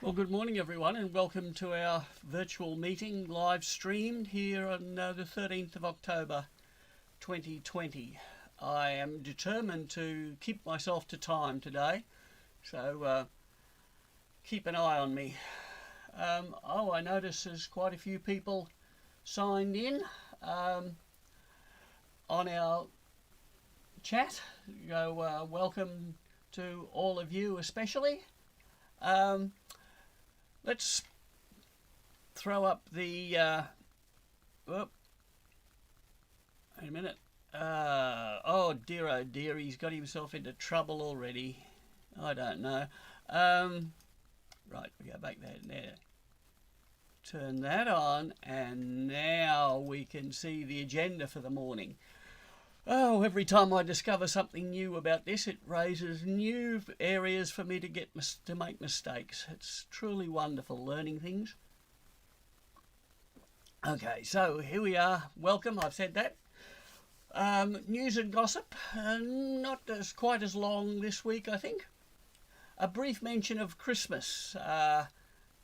Well, good morning everyone, and welcome to our virtual meeting live streamed here on the 13th of October 2020. I am determined to keep myself to time today, so keep an eye on me. I notice there's quite a few people signed in on our chat. Welcome to all of you especially. Let's throw up the, wait a minute, oh dear, he's got himself into trouble already. I don't know. Right, we go back there. Turn that on, and now we can see the agenda for the morning. Oh, every time I discover something new about this, it raises new areas for me to make mistakes. It's truly wonderful learning things. Okay, so here we are. Welcome, I've said that. News and gossip, not quite as long this week, I think. A brief mention of Christmas,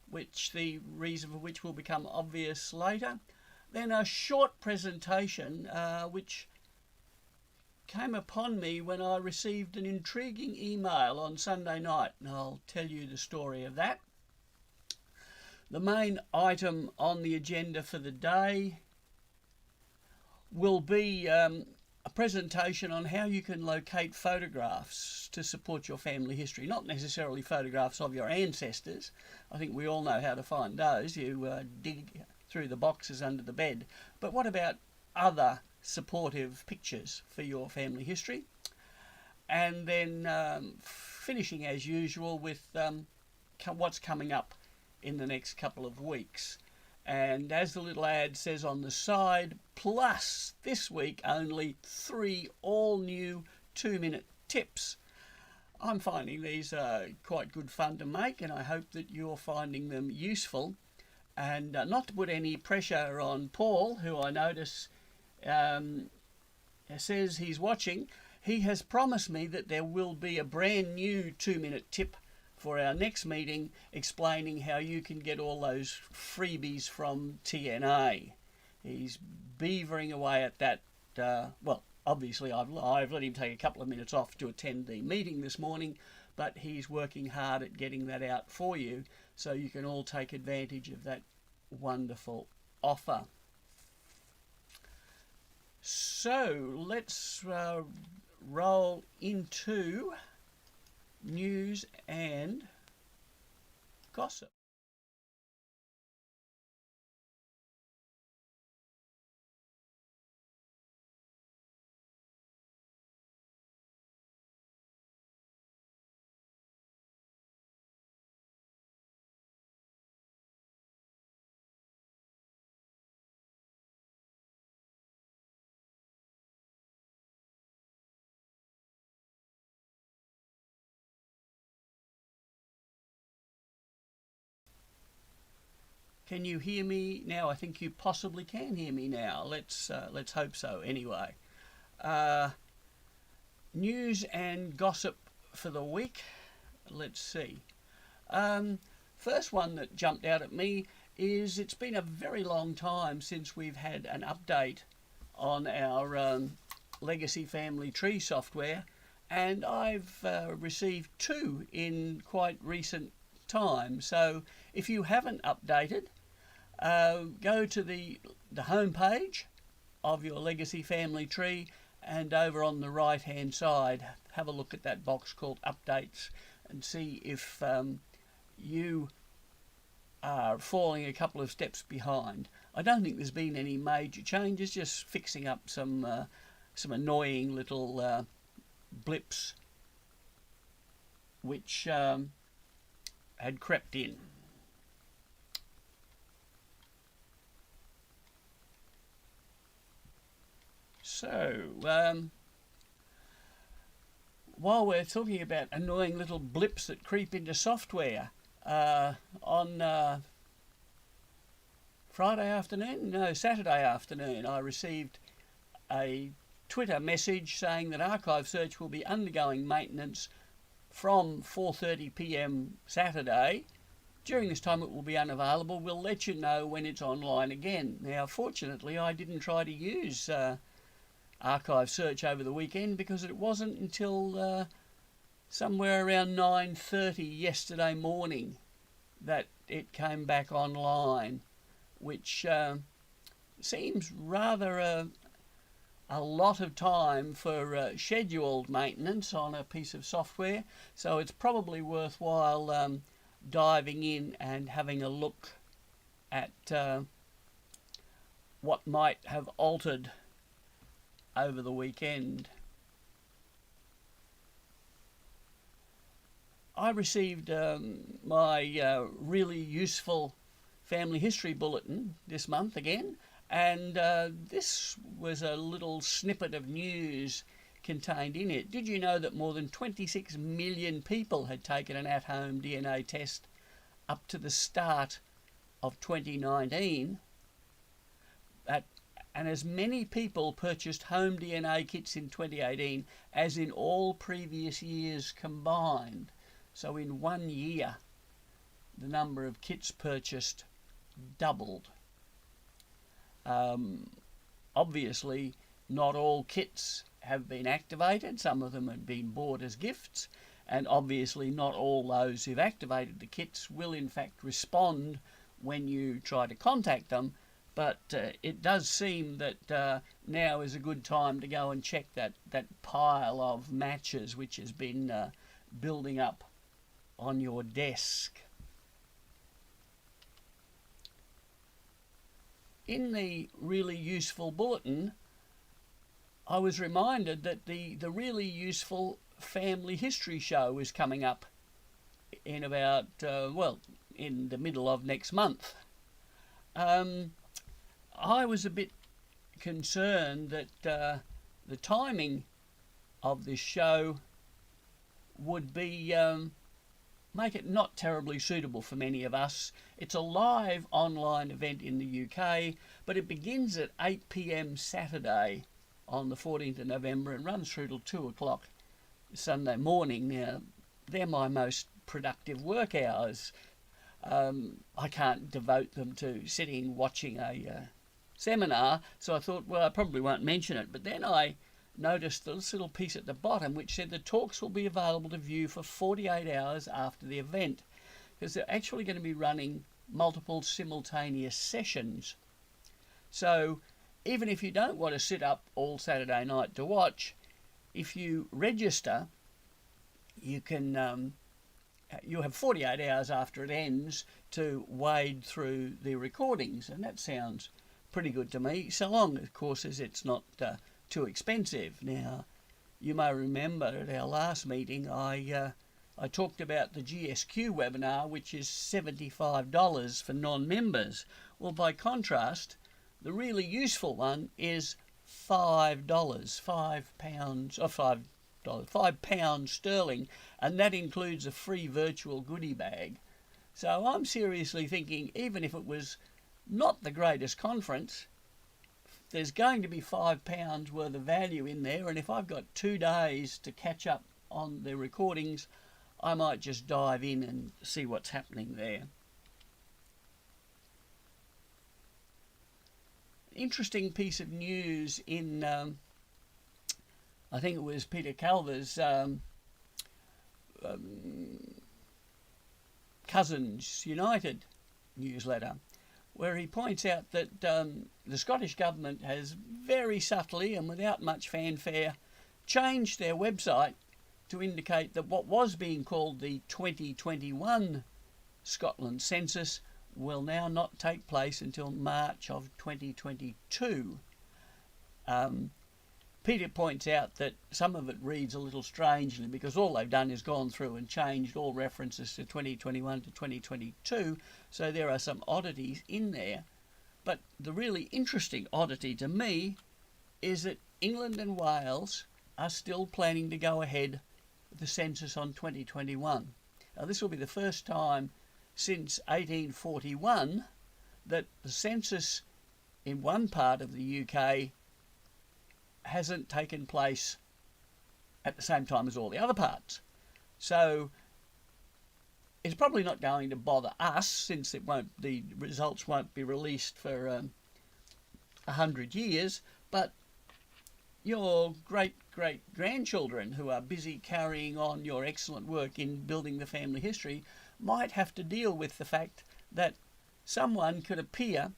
which the reason for which will become obvious later. Then a short presentation, which came upon me when I received an intriguing email on Sunday night, and I'll tell you the story of that. The main item on the agenda for the day will be a presentation on how you can locate photographs to support your family history. Not necessarily photographs of your ancestors. I think we all know how to find those. You dig through the boxes under the bed. But what about other supportive pictures for your family history? And then finishing as usual with what's coming up in the next couple of weeks. And as the little ad says on the side, plus this week only 3 all new 2-minute tips. I'm finding these quite good fun to make, and I hope that you're finding them useful. And not to put any pressure on Paul, who I notice says he's watching, he has promised me that there will be a brand new 2-minute tip for our next meeting explaining how you can get all those freebies from TNA. He's beavering away at that. Well, obviously I've let him take a couple of minutes off to attend the meeting this morning, but he's working hard at getting that out for you so you can all take advantage of that wonderful offer. So let's roll into news and gossip. Can you hear me now? I think you possibly can hear me now. Let's hope so. Anyway, news and gossip for the week. Let's see. First one that jumped out at me is it's been a very long time since we've had an update on our legacy family tree software, and I've received 2 in quite recent time. So if you haven't updated, go to the home page of your legacy family tree, and over on the right hand side have a look at that box called updates and see if you are falling a couple of steps behind. I don't think there's been any major changes, just fixing up some annoying little blips which had crept in. So, while we're talking about annoying little blips that creep into software, on Saturday afternoon, I received a Twitter message saying that Archive Search will be undergoing maintenance from 4:30 p.m. Saturday during this time it will be unavailable. We'll let you know when it's online again. Now, fortunately, I didn't try to use archive search over the weekend because it wasn't until somewhere around 9:30 yesterday morning that it came back online, which seems rather a lot of time for scheduled maintenance on a piece of software. So it's probably worthwhile diving in and having a look at what might have altered over the weekend. I received my really useful family history bulletin this month again, and this was a little snippet of news contained in it. Did you know that more than 26 million people had taken an at-home DNA test up to the start of 2019? And as many people purchased home DNA kits in 2018 as in all previous years combined. So in 1 year, the number of kits purchased doubled. Obviously, not all kits have been activated. Some of them have been bought as gifts, and obviously not all those who've activated the kits will in fact respond when you try to contact them. But it does seem that now is a good time to go and check that pile of matches which has been building up on your desk. In the really useful bulletin, I was reminded that the really useful family history show is coming up in about, in the middle of next month. I was a bit concerned that the timing of this show would be make it not terribly suitable for many of us. It's a live online event in the UK, but it begins at 8 p.m. Saturday on the 14th of November and runs through till 2 o'clock Sunday morning. Now, they're my most productive work hours. I can't devote them to sitting watching a seminar, so I thought, well, I probably won't mention it. But then I noticed this little piece at the bottom which said the talks will be available to view for 48 hours after the event, because they're actually going to be running multiple simultaneous sessions. So even if you don't want to sit up all Saturday night to watch, if you register, you can you'll have 48 hours after it ends to wade through the recordings, and that sounds pretty good to me, so long, of course, as it's not too expensive. Now, you may remember at our last meeting I talked about the GSQ webinar, which is $75 for non-members. Well, by contrast, the really useful one is $5, £5 sterling, and that includes a free virtual goodie bag. So I'm seriously thinking, even if it was not the greatest conference, there's going to be £5 worth of value in there, and if I've got 2 days to catch up on the recordings, I might just dive in and see what's happening there. Interesting piece of news in, I think it was Peter Calver's Cousins United newsletter, where he points out that the Scottish Government has very subtly and without much fanfare changed their website to indicate that what was being called the 2021 Scotland Census will now not take place until March of 2022. Peter points out that some of it reads a little strangely because all they've done is gone through and changed all references to 2021 to 2022, so there are some oddities in there. But the really interesting oddity to me is that England and Wales are still planning to go ahead with the census on 2021. Now, this will be the first time since 1841 that the census in one part of the UK hasn't taken place at the same time as all the other parts. So It's probably not going to bother us, since the results won't be released for 100 years, but your great-great-grandchildren who are busy carrying on your excellent work in building the family history might have to deal with the fact that someone could appear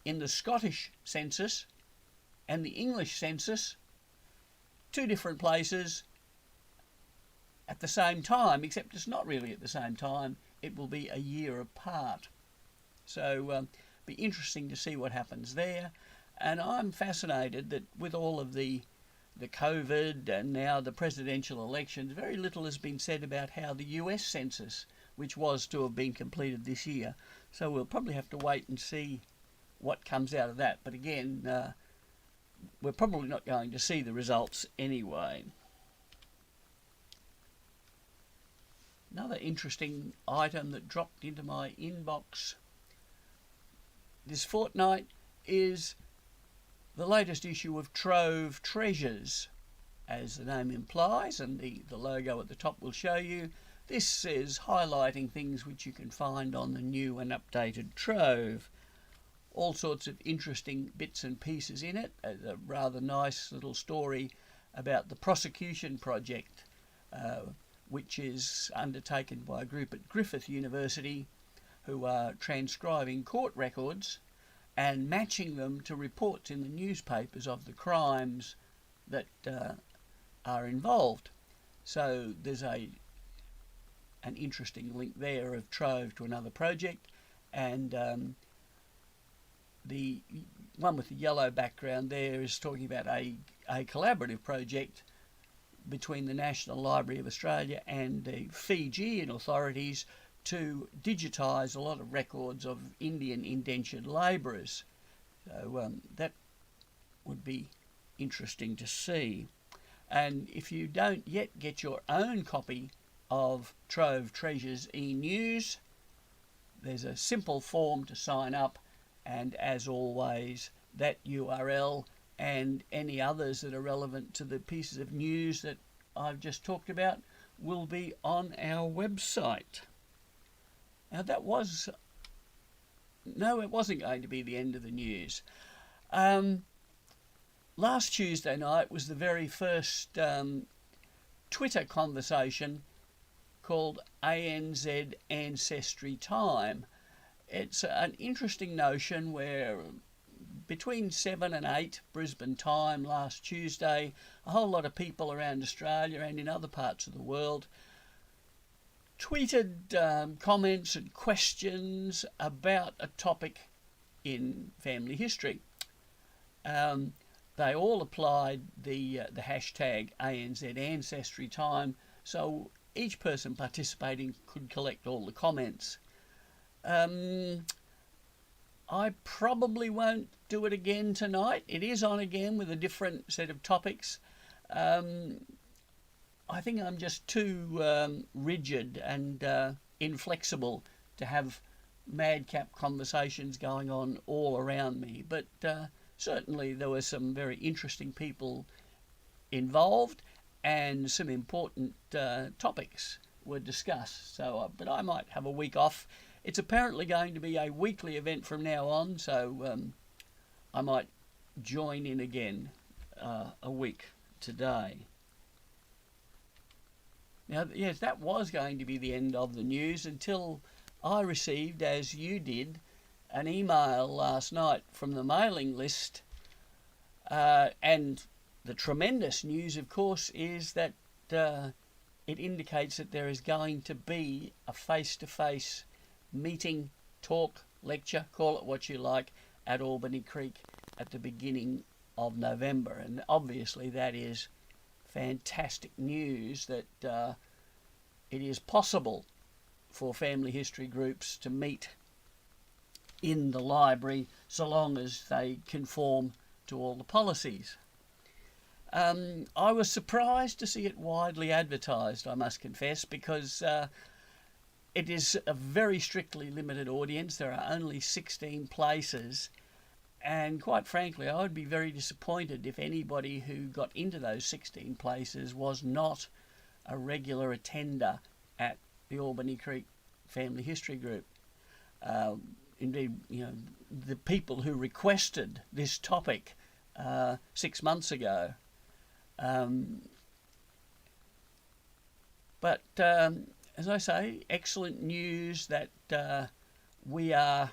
in the Scottish census and the English census, two different places, at the same time, except it's not really at the same time. It will be a year apart. So be interesting to see what happens there. And I'm fascinated that with all of the COVID and now the presidential elections, very little has been said about how the US census, which was to have been completed this year. So we'll probably have to wait and see what comes out of that. But again, we're probably not going to see the results anyway. Another interesting item that dropped into my inbox this fortnight is the latest issue of Trove Treasures. As the name implies, and the logo at the top will show you, this is highlighting things which you can find on the new and updated Trove. All sorts of interesting bits and pieces in it. A rather nice little story about the prosecution project, which is undertaken by a group at Griffith University who are transcribing court records and matching them to reports in the newspapers of the crimes that are involved. So there's an interesting link there of Trove to another project, and the one with the yellow background there is talking about a collaborative project between the National Library of Australia and the Fijian authorities to digitise a lot of records of Indian indentured labourers. So that would be interesting to see. And if you don't yet get your own copy of Trove Treasures e-News, there's a simple form to sign up, and as always, that URL and any others that are relevant to the pieces of news that I've just talked about will be on our website. Now it wasn't going to be the end of the news. Last Tuesday night was the very first Twitter conversation called ANZ Ancestry Time. It's an interesting notion where between 7 and 8 Brisbane time last Tuesday, a whole lot of people around Australia and in other parts of the world tweeted comments and questions about a topic in family history. They all applied the hashtag ANZ Ancestry Time, so each person participating could collect all the comments. I probably won't do it again tonight. It is on again with a different set of topics. I think I'm just too rigid and inflexible to have madcap conversations going on all around me. But certainly there were some very interesting people involved and some important topics were discussed. So, but I might have a week off. It's apparently going to be a weekly event from now on, so I might join in again a week today. Now, yes, that was going to be the end of the news until I received, as you did, an email last night from the mailing list. And the tremendous news, of course, is that it indicates that there is going to be a face-to-face meeting, talk, lecture, call it what you like, at Albany Creek at the beginning of November. And obviously that is fantastic news that it is possible for family history groups to meet in the library so long as they conform to all the policies. I was surprised to see it widely advertised, I must confess, because it is a very strictly limited audience. There are only 16 places, and quite frankly I would be very disappointed if anybody who got into those 16 places was not a regular attender at the Albany Creek family history group. Indeed, the people who requested this topic 6 months ago. But as I say, excellent news that we are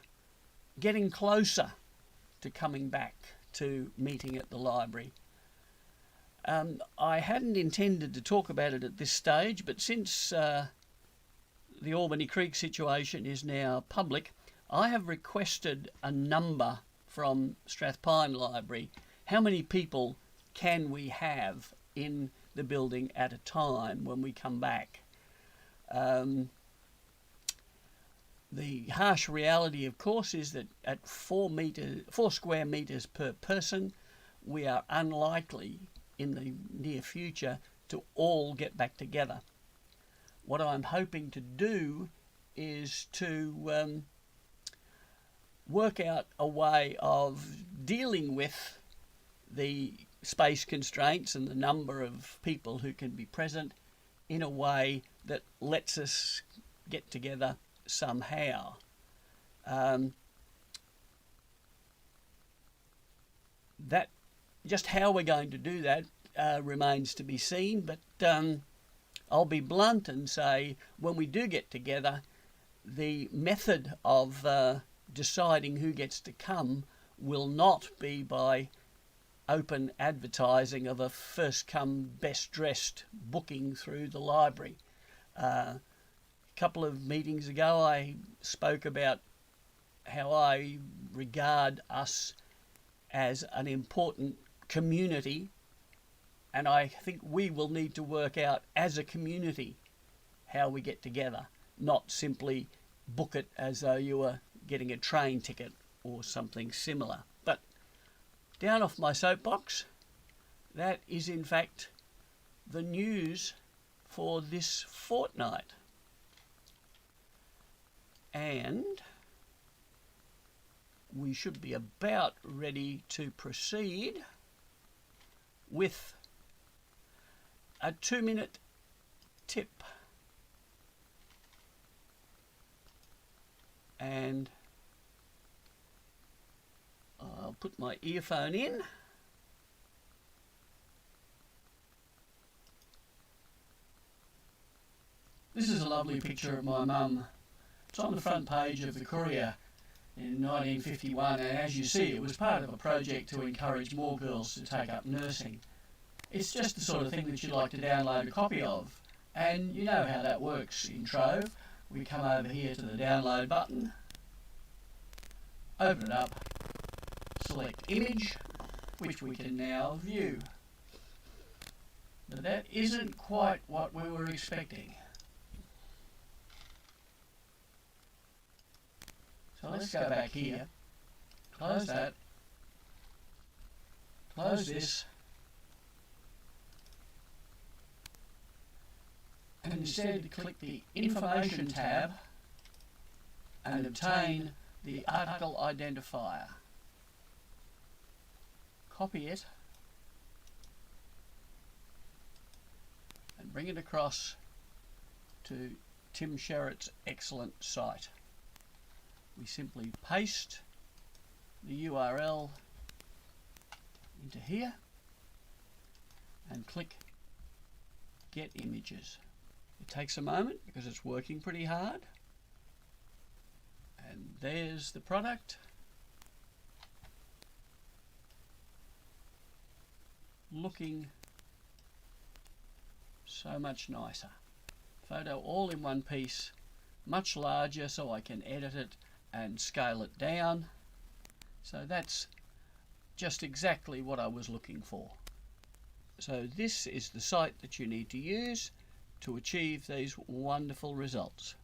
getting closer to coming back to meeting at the library. I hadn't intended to talk about it at this stage, but since the Albany Creek situation is now public, I have requested a number from Strathpine Library. How many people can we have in the building at a time when we come back? The harsh reality, of course, is that at 4 square metres per person, we are unlikely in the near future to all get back together. What I'm hoping to do is to work out a way of dealing with the space constraints and the number of people who can be present in a way that lets us get together somehow. That just how we're going to do that remains to be seen, but I'll be blunt and say when we do get together, the method of deciding who gets to come will not be by open advertising of a first come best dressed booking through the library. A couple of meetings ago I spoke about how I regard us as an important community, and I think we will need to work out as a community how we get together, not simply book it as though you were getting a train ticket or something similar. But down off my soapbox, that is in fact the news for this fortnight. And we should be about ready to proceed with a 2-minute tip. And I'll put my earphone in. This is a lovely picture of my mum. It's on the front page of the Courier in 1951, and as you see, it was part of a project to encourage more girls to take up nursing. It's just the sort of thing that you'd like to download a copy of, and you know how that works in Trove. We come over here to the download button, open it up, select image, which we can now view. But that isn't quite what we were expecting. So let's go back here, close that, close this, and instead click the Information tab and obtain the article identifier. Copy it and bring it across to Tim Sherritt's excellent site. We simply paste the URL into here and click Get Images. It takes a moment because it's working pretty hard. And there's the product. Looking so much nicer. Photo all in one piece, much larger so I can edit it and scale it down. So that's just exactly what I was looking for. So this is the site that you need to use to achieve these wonderful results.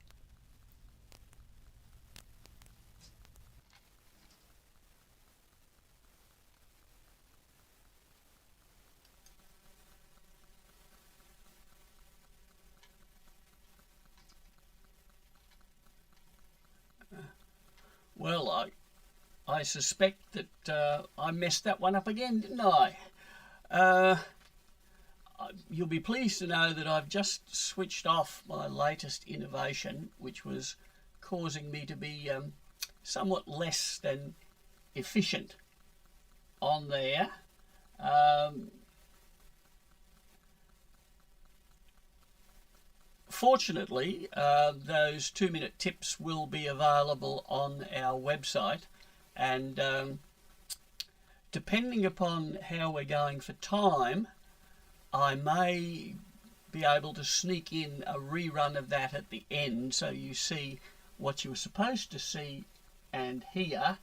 Well, I suspect that I messed that one up again, didn't I? you'll be pleased to know that I've just switched off my latest innovation, which was causing me to be somewhat less than efficient on there. Fortunately, those 2-minute tips will be available on our website, and depending upon how we're going for time, I may be able to sneak in a rerun of that at the end so you see what you were supposed to see and hear.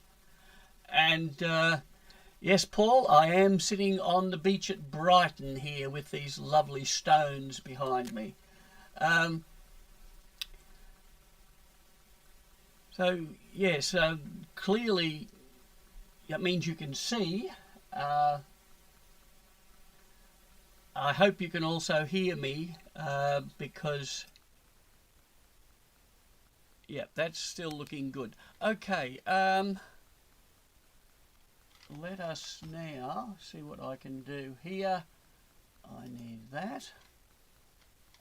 And yes, Paul, I am sitting on the beach at Brighton here with these lovely stones behind me. So yes, clearly that means you can see. I hope you can also hear me, because yeah, that's still looking good. Okay, let us now see what I can do here. I need that.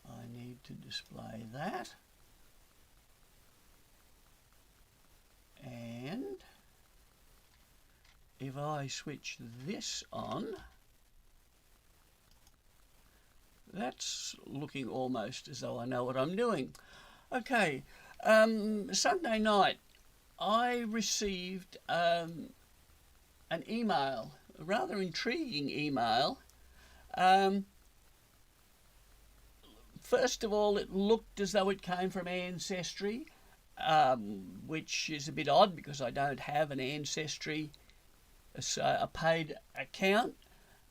I need to display that. And if I switch this on, that's looking almost as though I know what I'm doing. Okay, Sunday night I received an email, a rather intriguing email. First of all, it looked as though it came from Ancestry, which is a bit odd because I don't have an Ancestry, a paid account.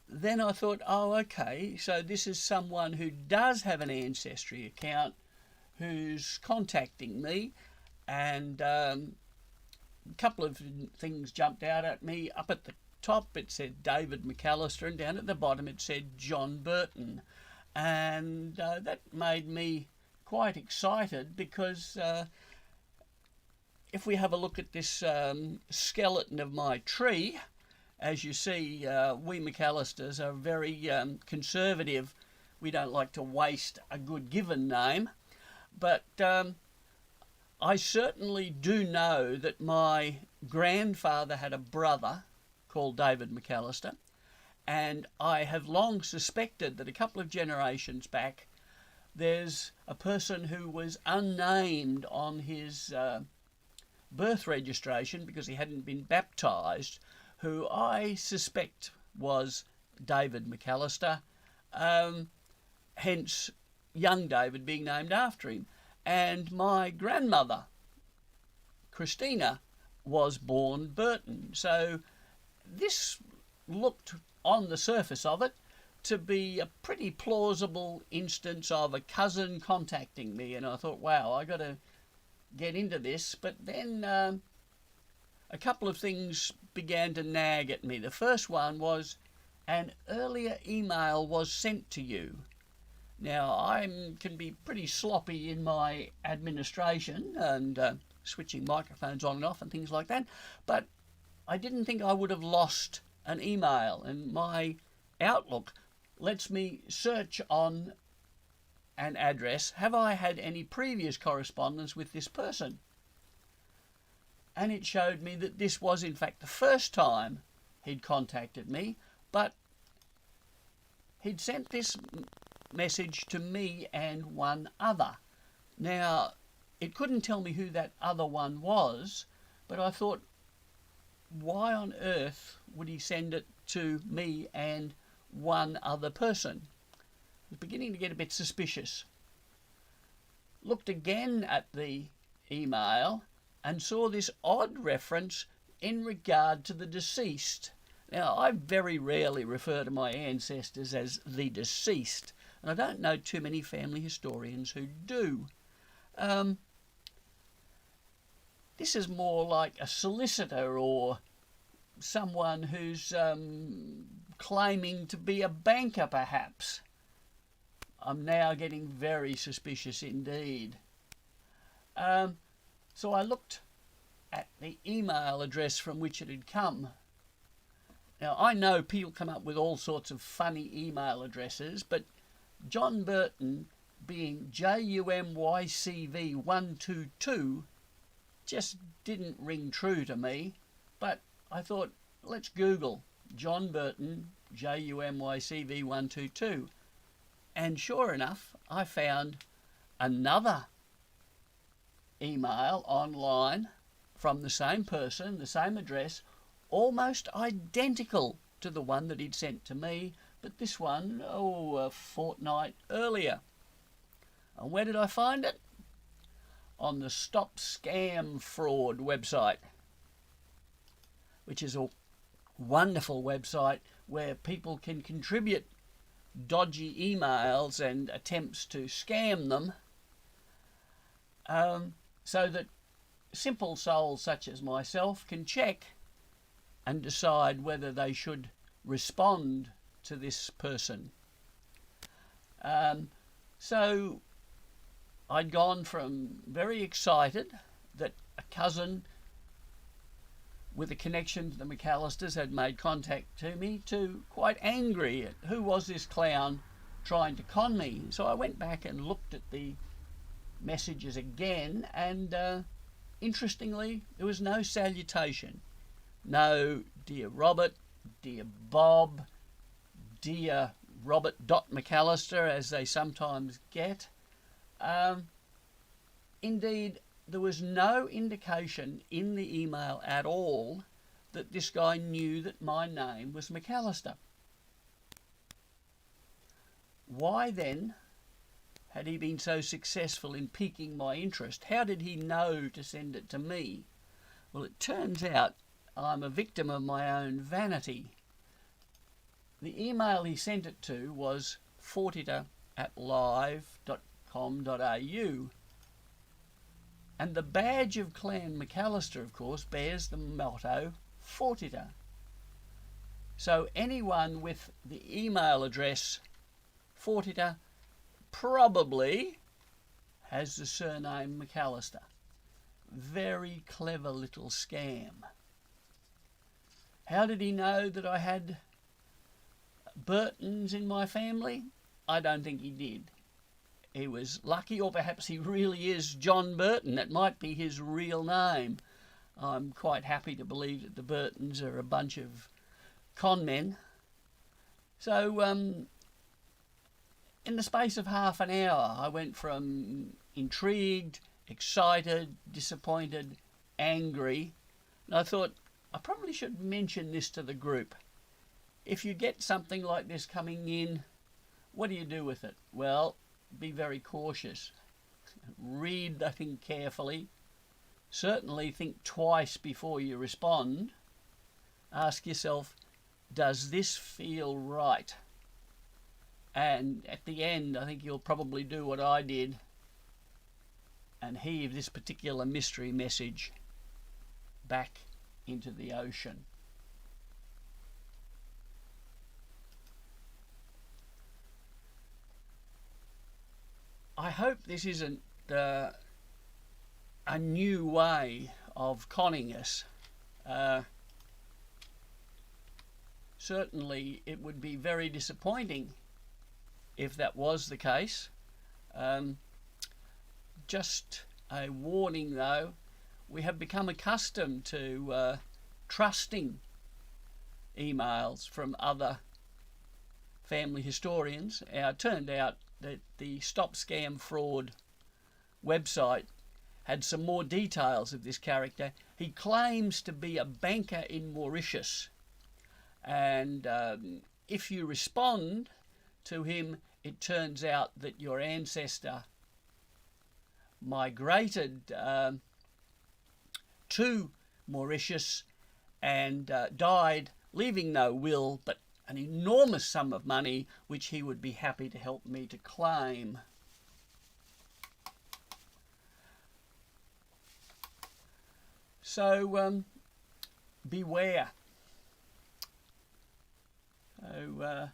Then I thought, oh, okay, so this is someone who does have an Ancestry account who's contacting me, and a couple of things jumped out at me. Up at the top it said David McAllister, and down at the bottom it said John Burton, and that made me quite excited because if we have a look at this skeleton of my tree, as you see, we McAllisters are very conservative. We don't like to waste a good given name, but I certainly do know that my grandfather had a brother called David McAllister, and I have long suspected that a couple of generations back there's a person who was unnamed on his birth registration because he hadn't been baptised, who I suspect was David McAllister, hence young David being named after him. And my grandmother, Christina, was born Burton. So this looked, on the surface of it, to be a pretty plausible instance of a cousin contacting me. And I thought, wow, I got to get into this. But then a couple of things began to nag at me. The first one was, an earlier email was sent to you. Now, I can be pretty sloppy in my administration and switching microphones on and off and things like that, but I didn't think I would have lost an email, and my Outlook lets me search on an address, have I had any previous correspondence with this person? And it showed me that this was in fact the first time he'd contacted me, but he'd sent this message to me and one other. Now, it couldn't tell me who that other one was, but I thought, why on earth would he send it to me and one other person? I was beginning to get a bit suspicious. Looked again at the email and saw this odd reference in regard to the deceased. Now, I very rarely refer to my ancestors as the deceased, and I don't know too many family historians who do. This is more like a solicitor or someone who's claiming to be a banker, perhaps. I'm now getting very suspicious indeed. So I looked at the email address from which it had come. Now, I know people come up with all sorts of funny email addresses, but John Burton being JUMYCV122 just didn't ring true to me, but I thought, let's Google John Burton JUMYCV122, and sure enough I found another email online from the same person, the same address, almost identical to the one that he'd sent to me, but this one, a fortnight earlier. And where did I find it? On the Stop Scam Fraud website, which is a wonderful website where people can contribute dodgy emails and attempts to scam them, so that simple souls such as myself can check and decide whether they should respond to this person. So I'd gone from very excited that a cousin with a connection to the McAllisters had made contact to me, to quite angry at who was this clown trying to con me. So I went back and looked at the messages again, and interestingly, there was no salutation. No dear Robert, dear Bob, dear Robert.McAllister, as they sometimes get. Indeed, there was no indication in the email at all that this guy knew that my name was McAllister. Why then had he been so successful in piquing my interest? How did he know to send it to me? Well, it turns out I'm a victim of my own vanity. The email he sent it to was fortiter@live.com.au, and the badge of Clan McAllister, of course, bears the motto Fortiter. So anyone with the email address Fortiter probably has the surname McAllister. Very clever little scam. How did he know that I had Burtons in my family? I don't think he did. He was lucky, or perhaps he really is John Burton. That might be his real name. I'm quite happy to believe that the Burtons are a bunch of con men. So in the space of half an hour, I went from intrigued, excited, disappointed, angry, and I thought I probably should mention this to the group. If you get something like this coming in, what do you do with it? Well, be very cautious. Read the thing carefully. Certainly think twice before you respond. Ask yourself, does this feel right? And at the end, I think you'll probably do what I did and heave this particular mystery message back into the ocean. I hope this isn't a new way of conning us. Certainly it would be very disappointing if that was the case. Just a warning though, we have become accustomed to trusting emails from other family historians. It turned out that the Stop Scam Fraud website had some more details of this character. He claims to be a banker in Mauritius, and if you respond to him, it turns out that your ancestor migrated to Mauritius and died, leaving no will but an enormous sum of money which he would be happy to help me to claim. So beware. So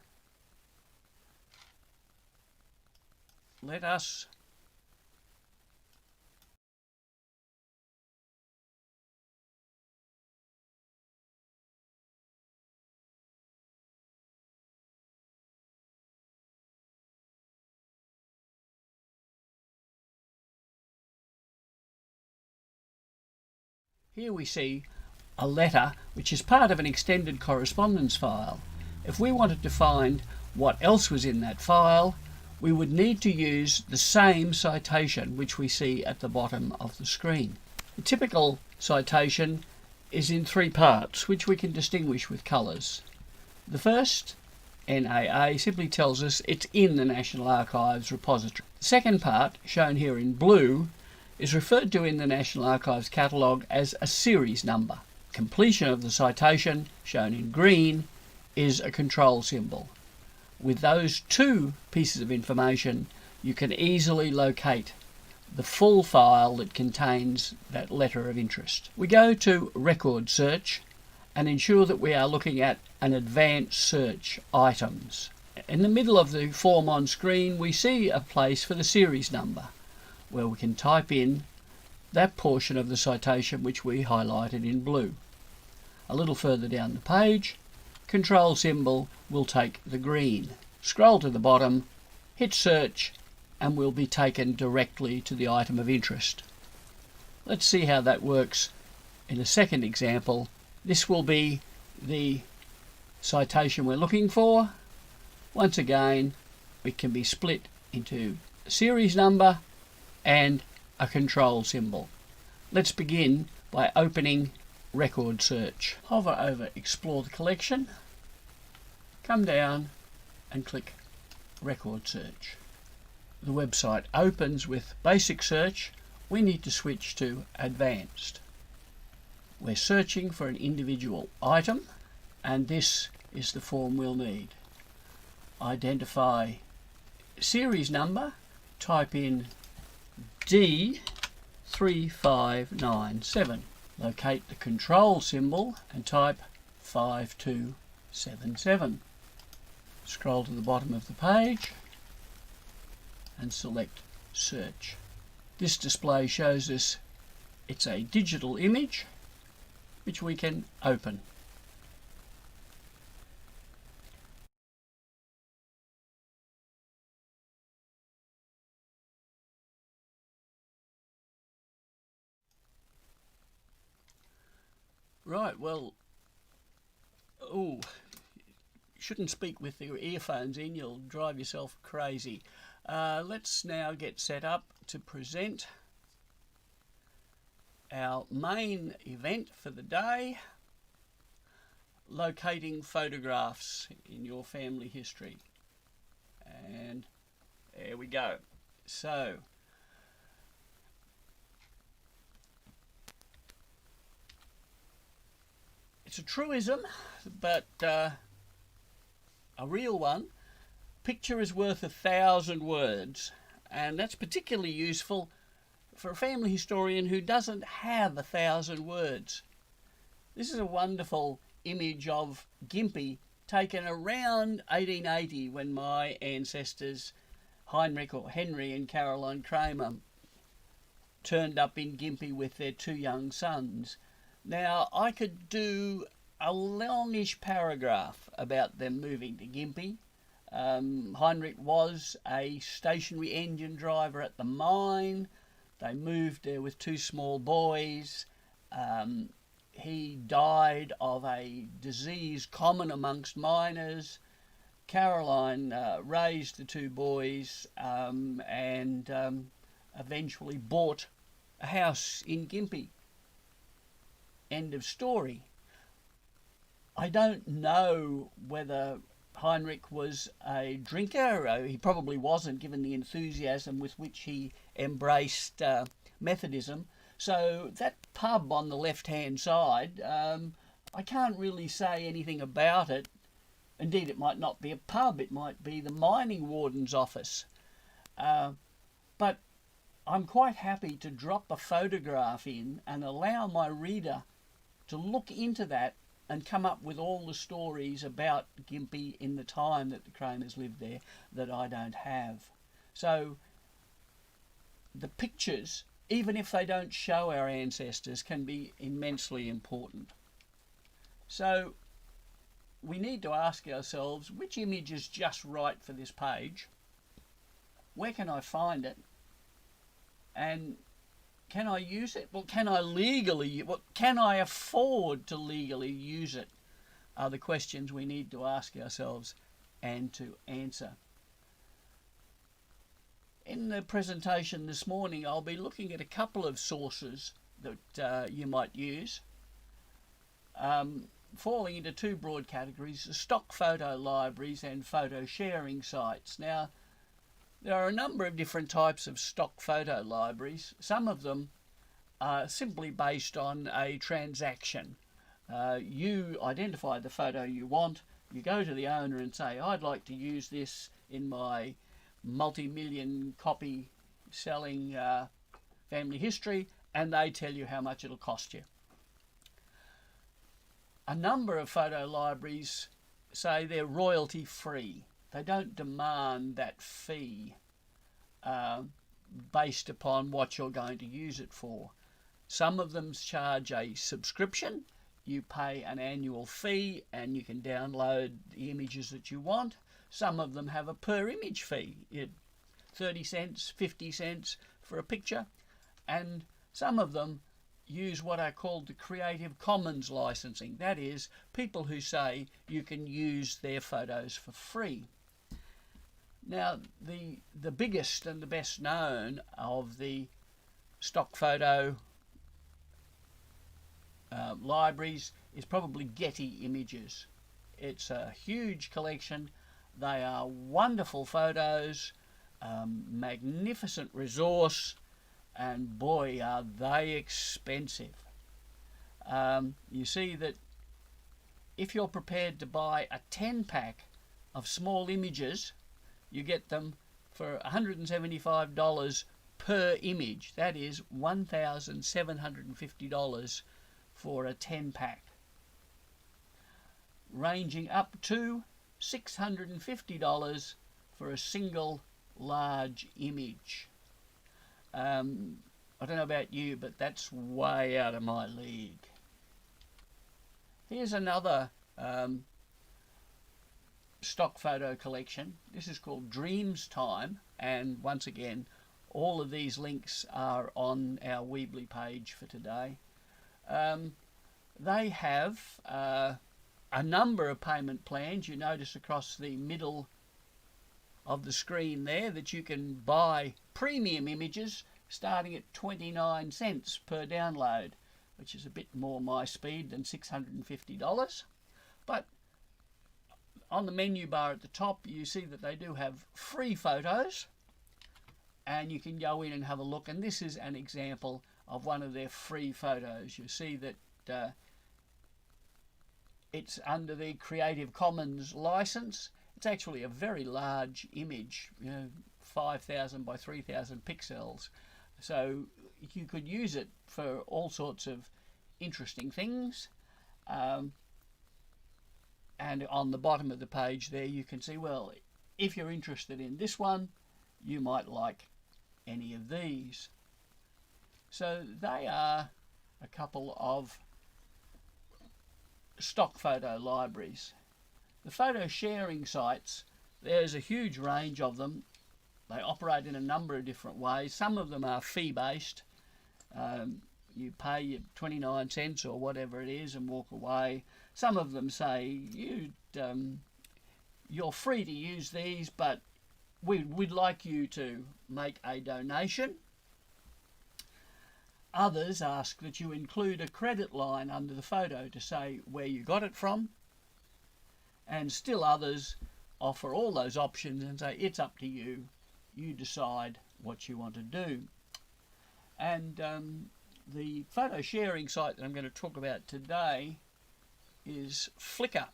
let us Here we see a letter which is part of an extended correspondence file. If we wanted to find what else was in that file, we would need to use the same citation which we see at the bottom of the screen. The typical citation is in three parts, which we can distinguish with colours. The first, NAA, simply tells us it's in the National Archives repository. The second part, shown here in blue, is referred to in the National Archives catalogue as a series number. Completion of the citation, shown in green, is a control symbol. With those two pieces of information, you can easily locate the full file that contains that letter of interest. We go to Record Search and ensure that we are looking at an advanced search, items. In the middle of the form on screen, we see a place for the series number, where we can type in that portion of the citation which we highlighted in blue. A little further down the page, control symbol will take the green. Scroll to the bottom, hit search, and we'll be taken directly to the item of interest. Let's see how that works in a second example. This will be the citation we're looking for. Once again, it can be split into a series number and a control symbol. Let's begin by opening Record Search. Hover over Explore the Collection, come down and click Record Search. The website opens with Basic Search. We need to switch to Advanced. We're searching for an individual item, and this is the form we'll need. Identify series number, type in D3597. Locate the control symbol and type 5277. Scroll to the bottom of the page and select Search. This display shows us it's a digital image which we can open. Right, well, shouldn't speak with your earphones in, you'll drive yourself crazy. Let's now get set up to present our main event for the day, locating photographs in your family history. And there we go. So, it's a truism, but a real one. Picture is worth 1,000 words, and that's particularly useful for a family historian who doesn't have 1,000 words. This is a wonderful image of Gympie taken around 1880 when my ancestors, Heinrich or Henry and Caroline Kramer, turned up in Gympie with their two young sons. Now, I could do a longish paragraph about them moving to Gympie. Heinrich was a stationary engine driver at the mine. They moved there with two small boys. He died of a disease common amongst miners. Caroline raised the two boys and eventually bought a house in Gympie. End of story. I don't know whether Heinrich was a drinker. He probably wasn't, given the enthusiasm with which he embraced Methodism. So that pub on the left-hand side, I can't really say anything about it. Indeed, it might not be a pub. It might be the mining warden's office. But I'm quite happy to drop a photograph in and allow my reader to look into that and come up with all the stories about Gympie in the time that the Kramers lived there that I don't have. So the pictures, even if they don't show our ancestors, can be immensely important. So we need to ask ourselves, which image is just right for this page? Where can I find it? And can I use it? Well, can I legally, can I afford to legally use it? Are the questions we need to ask ourselves and to answer. In the presentation this morning, I'll be looking at a couple of sources that you might use, falling into two broad categories: stock photo libraries and photo sharing sites. Now, there are a number of different types of stock photo libraries. Some of them are simply based on a transaction. You identify the photo you want, you go to the owner and say, I'd like to use this in my multi-million copy selling family history, and they tell you how much it'll cost you. A number of photo libraries say they're royalty free. They don't demand that fee based upon what you're going to use it for. Some of them charge a subscription. You pay an annual fee and you can download the images that you want. Some of them have a per image fee, 30 cents, 50 cents for a picture. And some of them use what are called the Creative Commons licensing. That is, people who say you can use their photos for free. Now, the biggest and the best known of the stock photo libraries is probably Getty Images. It's a huge collection. They are wonderful photos, magnificent resource, and boy, are they expensive. You see that if you're prepared to buy a 10-pack of small images, you get them for $175 per image. That is $1,750 for a 10-pack, ranging up to $650 for a single large image. I don't know about you, but that's way out of my league. Here's another stock photo collection. This is called Dreams Time, and once again, all of these links are on our Weebly page for today. They have a number of payment plans. You notice across the middle of the screen there that you can buy premium images starting at 29 cents per download, which is a bit more my speed than $650. But on the menu bar at the top, you see that they do have free photos, and you can go in and have a look. And this is an example of one of their free photos. You see that it's under the Creative Commons license. It's actually a very large image, 5,000 by 3,000 pixels. So you could use it for all sorts of interesting things. And on the bottom of the page there, you can see, well, if you're interested in this one, you might like any of these. So they are a couple of stock photo libraries. The photo sharing sites, there's a huge range of them. They operate in a number of different ways. Some of them are fee-based. You pay your 29 cents or whatever it is and walk away. Some of them say you're free to use these, but we'd like you to make a donation. Others ask that you include a credit line under the photo to say where you got it from. And still others offer all those options and say it's up to you. You decide what you want to do. And the photo sharing site that I'm going to talk about today is Flickr.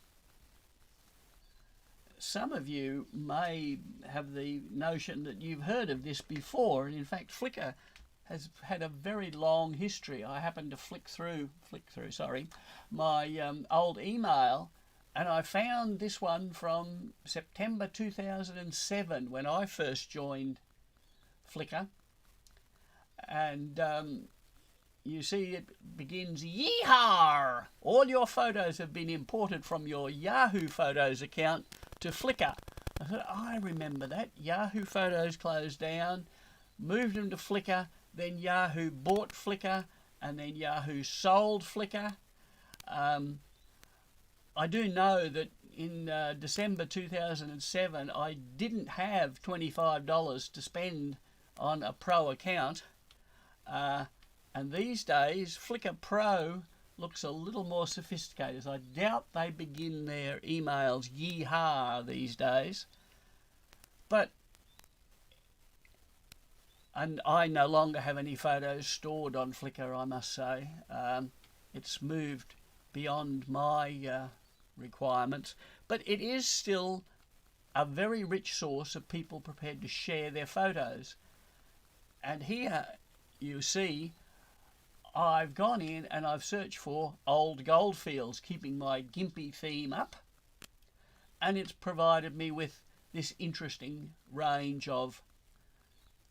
Some of you may have the notion that you've heard of this before, and in fact Flickr has had a very long history. I happened to flick through my old email, and I found this one from September 2007 when I first joined Flickr. And you see it begins, "Yeehaw! All your photos have been imported from your Yahoo Photos account to Flickr." I thought, I remember that. Yahoo Photos closed down, moved them to Flickr. then Yahoo bought Flickr, and then Yahoo sold Flickr. I do know that in December 2007, I didn't have $25 to spend on a pro account. And these days, Flickr Pro looks a little more sophisticated. I doubt they begin their emails yeehaw these days. And I no longer have any photos stored on Flickr, I must say. It's moved beyond my requirements, but it is still a very rich source of people prepared to share their photos. And here you see I've gone in and I've searched for old goldfields, keeping my gimpy theme up, and it's provided me with this interesting range of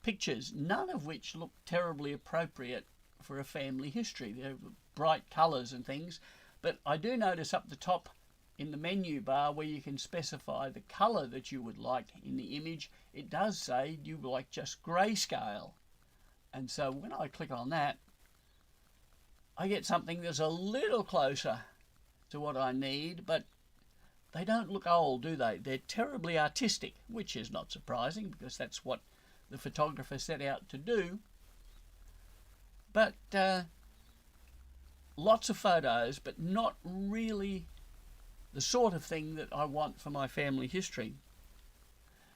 pictures, none of which look terribly appropriate for a family history. They're bright colours and things, but I do notice up the top in the menu bar where you can specify the colour that you would like in the image, it does say you like just grayscale. And so when I click on that, I get something that's a little closer to what I need, but they don't look old, do they? They're terribly artistic, which is not surprising because that's what the photographer set out to do. But lots of photos, but not really the sort of thing that I want for my family history.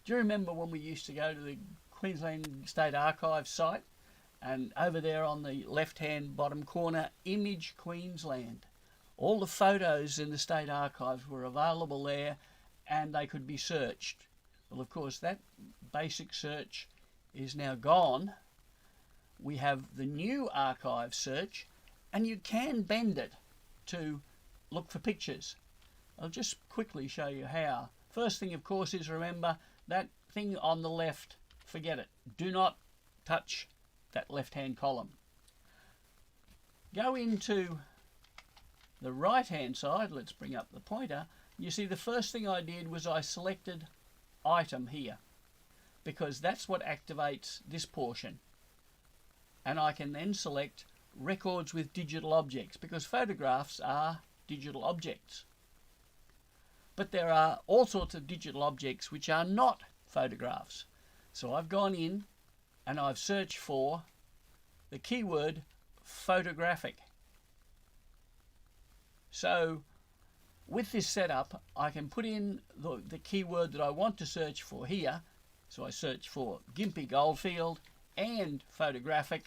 Do you remember when we used to go to the Queensland State Archives site, and over there on the left-hand bottom corner, Image Queensland? All the photos in the State Archives were available there, and they could be searched. Well, of course, that basic search is now gone. We have the new archive search, and you can bend it to look for pictures. I'll just quickly show you how. First thing, of course, is remember that thing on the left, forget it. Do not touch that left-hand column. Go into the right-hand side. Let's bring up the pointer. You see the first thing I did was I selected item here, because that's what activates this portion. And I can then select records with digital objects, because photographs are digital objects. But there are all sorts of digital objects which are not photographs. So I've gone in and I've searched for the keyword photographic. So with this setup, I can put in the keyword that I want to search for here. So I search for gimpy goldfield and photographic,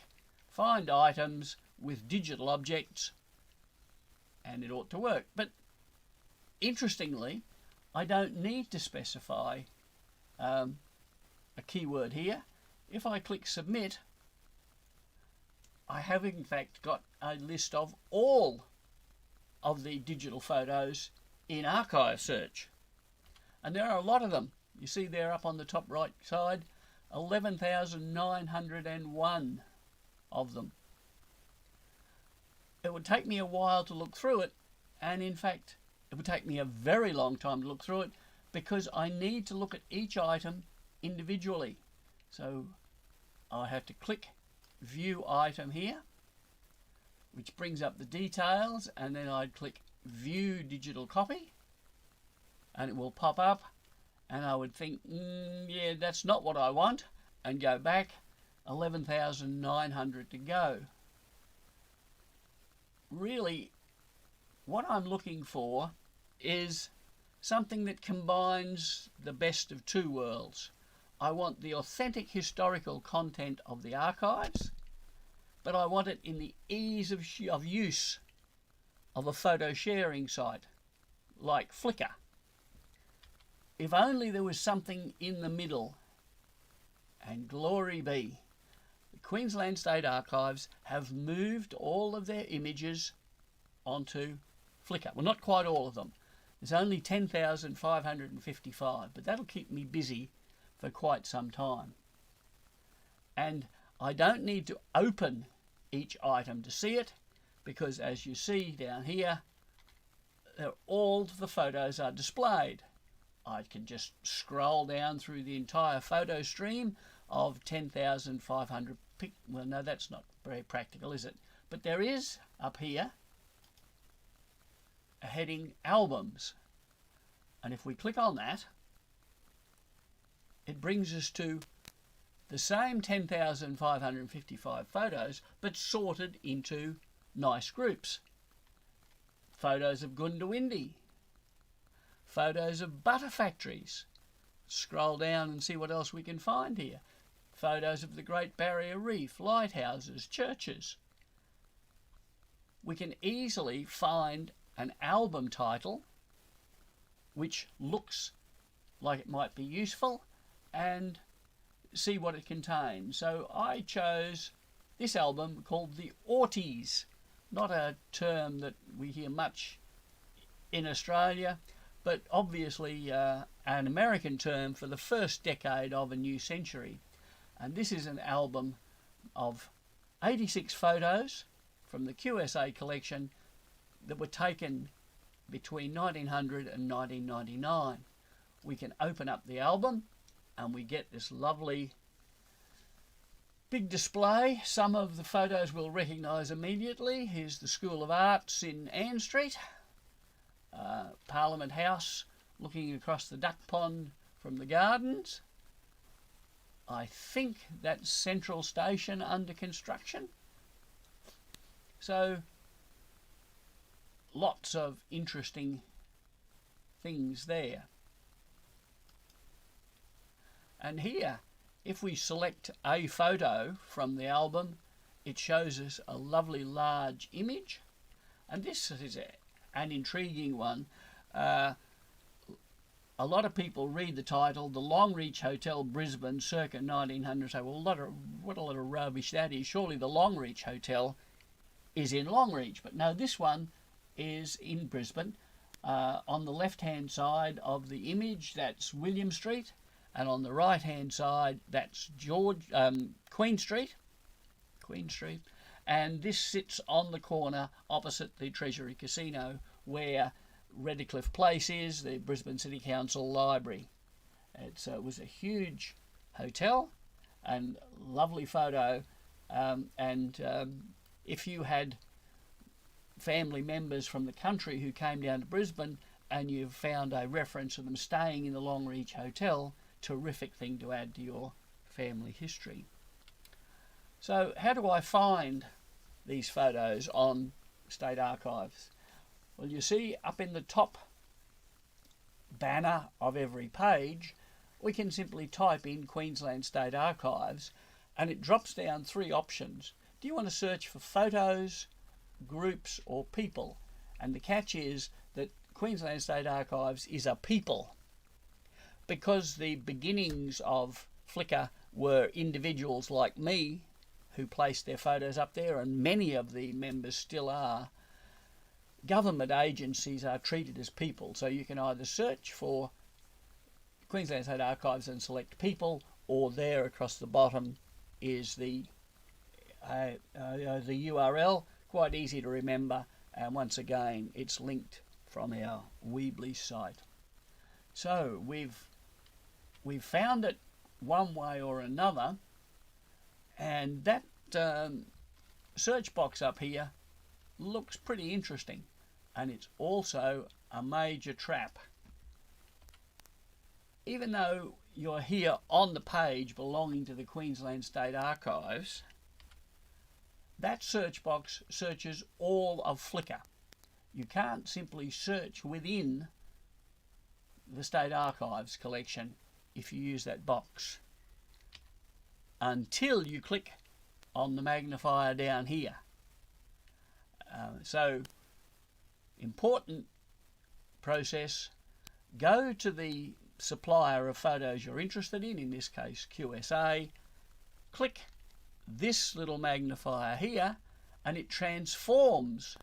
find items with digital objects, and it ought to work. But interestingly, I don't need to specify a keyword here. If I click submit, I have in fact got a list of all of the digital photos in archive search. And there are a lot of them. You see there up on the top right side, 11,901 of them. It would take me a while to look through it, and in fact it would take me a very long time to look through it, because I need to look at each item individually. So I have to click view item here, which brings up the details, and then I'd click view digital copy, and it will pop up, and I would think, yeah, that's not what I want, and go back. 11,900 to go. Really, what I'm looking for is something that combines the best of two worlds. I want the authentic historical content of the archives, but I want it in the ease of use of a photo sharing site like Flickr. If only there was something in the middle, and glory be. The Queensland State Archives have moved all of their images onto Flickr. Well, not quite all of them. There's only 10,555, but that'll keep me busy for quite some time. And I don't need to open each item to see it, because as you see down here, all the photos are displayed. I can just scroll down through the entire photo stream. of 10,500 well, no, that's not very practical, is it? But there is up here a heading albums, and if we click on that, it brings us to the same 10,555 photos, but sorted into nice groups. Photos of Goondiwindi, photos of butter factories. Scroll down and see what else we can find here. Photos of the Great Barrier Reef, lighthouses, churches. We can easily find an album title which looks like it might be useful and see what it contains. So I chose this album called the Aughties, not a term that we hear much in Australia, but obviously an American term for the first decade of a new century. And this is an album of 86 photos from the QSA collection that were taken between 1900 and 1999. We can open up the album and we get this lovely big display. Some of the photos we'll recognise immediately. Here's the School of Arts in Ann Street, Parliament House looking across the duck pond from the gardens. I think that's Central Station under construction. So lots of interesting things there. And here, if we select a photo from the album, it shows us a lovely large image. And this is an intriguing one. A lot of people read the title, The Longreach Hotel, Brisbane, circa 1900. Say, well, what a lot of rubbish that is. Surely the Longreach Hotel is in Longreach. But no, this one is in Brisbane. On the left-hand side of the image, that's William Street. And on the right-hand side, that's Queen Street. And this sits on the corner opposite the Treasury Casino, where Redcliffe Place is, the Brisbane City Council Library. It was a huge hotel and lovely photo. If you had family members from the country who came down to Brisbane and you found a reference of them staying in the Longreach Hotel, terrific thing to add to your family history. So how do I find these photos on State Archives? Well, you see up in the top banner of every page, we can simply type in Queensland State Archives and it drops down three options. Do you want to search for photos, groups or people? And the catch is that Queensland State Archives is a people. Because the beginnings of Flickr were individuals like me who placed their photos up there, and many of the members still are, government agencies are treated as people. So you can either search for Queensland State Archives and select people, or there across the bottom is the URL, quite easy to remember, and once again it's linked from our Weebly site. So we've found it one way or another, and that search box up here looks pretty interesting, and it's also a major trap. Even though you're here on the page belonging to the Queensland State Archives, that search box searches all of Flickr. You can't simply search within the State Archives collection if you use that box until you click on the magnifier down here. So important process, go to the supplier of photos you're interested in this case QSA, click this little magnifier here and it transforms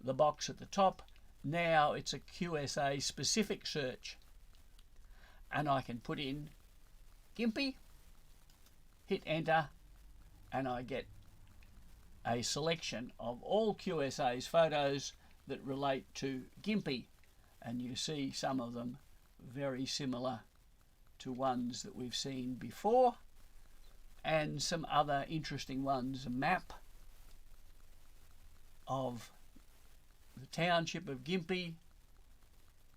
the box at the top. Now it's a QSA specific search, and I can put in Gympie, hit enter, and I get a selection of all QSA's photos that relate to Gympie, and you see some of them very similar to ones that we've seen before. and some other interesting ones. A map of the township of Gympie,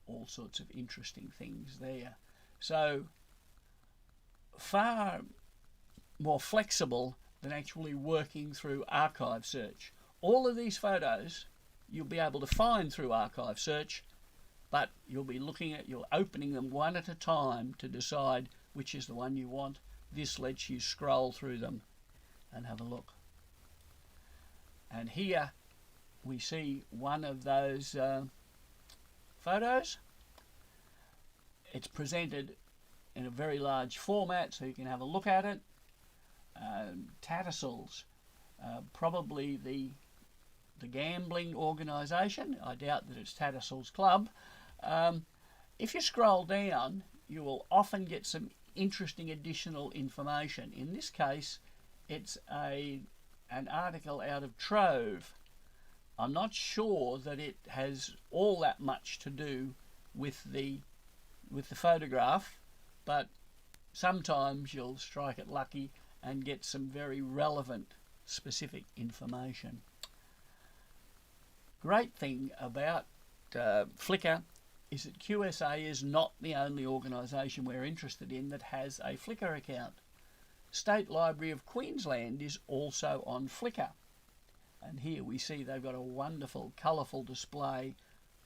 all sorts of interesting things there. So far more flexible than actually working through archive search. All of these photos you'll be able to find through archive search, but you're opening them one at a time to decide which is the one you want. This lets you scroll through them and have a look. And here we see one of those photos. It's presented in a very large format so you can have a look at it. Tattersalls, probably the gambling organisation. I doubt that it's Tattersalls Club. If you scroll down, you will often get some interesting additional information. In this case, it's an article out of Trove. I'm not sure that it has all that much to do with the photograph, but sometimes you'll strike it lucky and get some very relevant specific information. Great thing about Flickr is that QSA is not the only organisation we're interested in that has a Flickr account. State Library of Queensland is also on Flickr, and here we see they've got a wonderful colourful display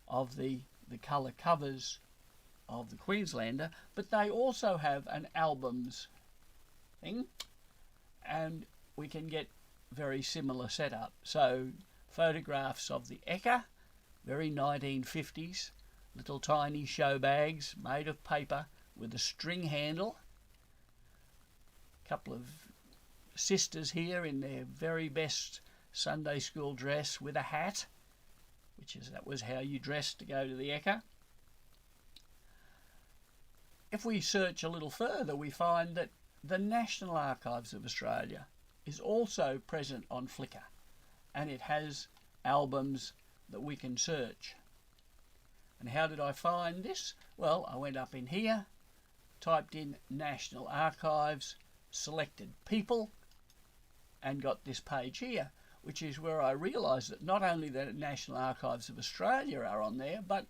of the colour covers of the Queenslander, but they also have an albums thing, and we can get very similar setup. So photographs of the Ekka, very 1950s, little tiny show bags made of paper with a string handle. A couple of sisters here in their very best Sunday school dress with a hat, that was how you dressed to go to the Ekka. If we search a little further, we find that the National Archives of Australia is also present on Flickr, and it has albums that we can search. And how did I find this? Well, I went up in here, typed in National Archives, selected people, and got this page here, which is where I realised that not only the National Archives of Australia are on there, but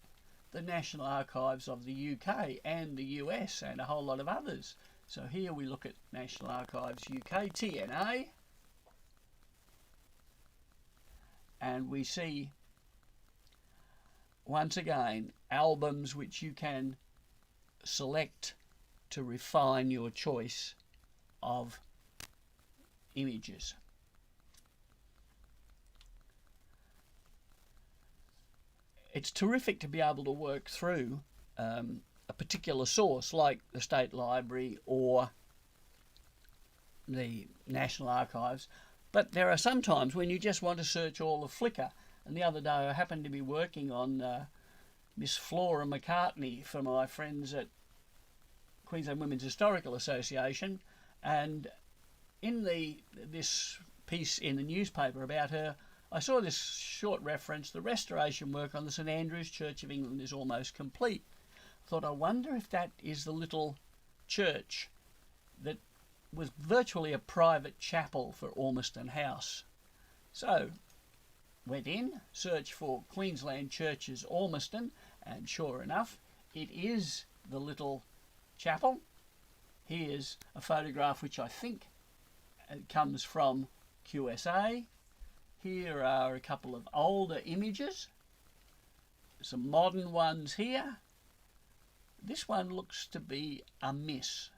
the National Archives of the UK and the US and a whole lot of others. So here we look at National Archives UK, TNA, and we see once again albums which you can select to refine your choice of images. It's terrific to be able to work through a particular source like the State Library or the National Archives, but there are some times when you just want to search all of Flickr. And the other day I happened to be working on Miss Flora McCartney for my friends at Queensland Women's Historical Association, and in this piece in the newspaper about her, I saw this short reference: the restoration work on the St Andrew's Church of England is almost complete. I thought, I wonder if that is the little church that was virtually a private chapel for Ormiston House. So went in, searched for Queensland Churches Ormiston, and sure enough, it is the little chapel. Here's a photograph which I think comes from QSA. Here are a couple of older images, some modern ones here. This one looks to be a miss.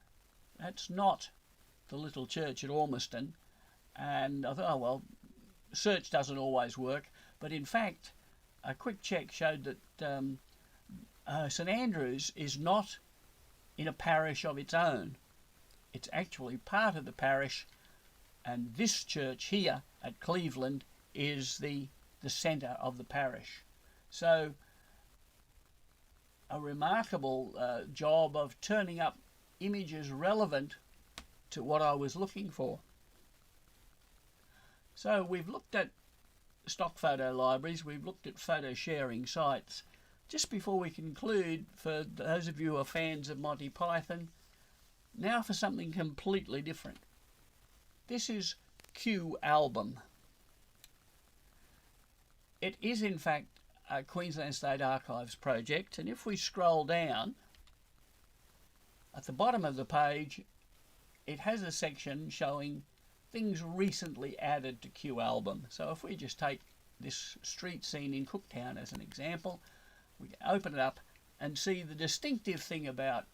That's not the little church at Ormiston. And I thought, oh well, search doesn't always work. But in fact, a quick check showed that St Andrews is not in a parish of its own. It's actually part of the parish, and this church here at Cleveland is the centre of the parish. So a remarkable job of turning up images relevant to what I was looking for. So we've looked at stock photo libraries, we've looked at photo sharing sites. Just before we conclude, for those of you who are fans of Monty Python, now for something completely different. This is Q Album. It is in fact a Queensland State Archives project, and if we scroll down at the bottom of the page, it has a section showing things recently added to Q Album. So if we just take this street scene in Cooktown as an example, we can open it up and see the distinctive thing about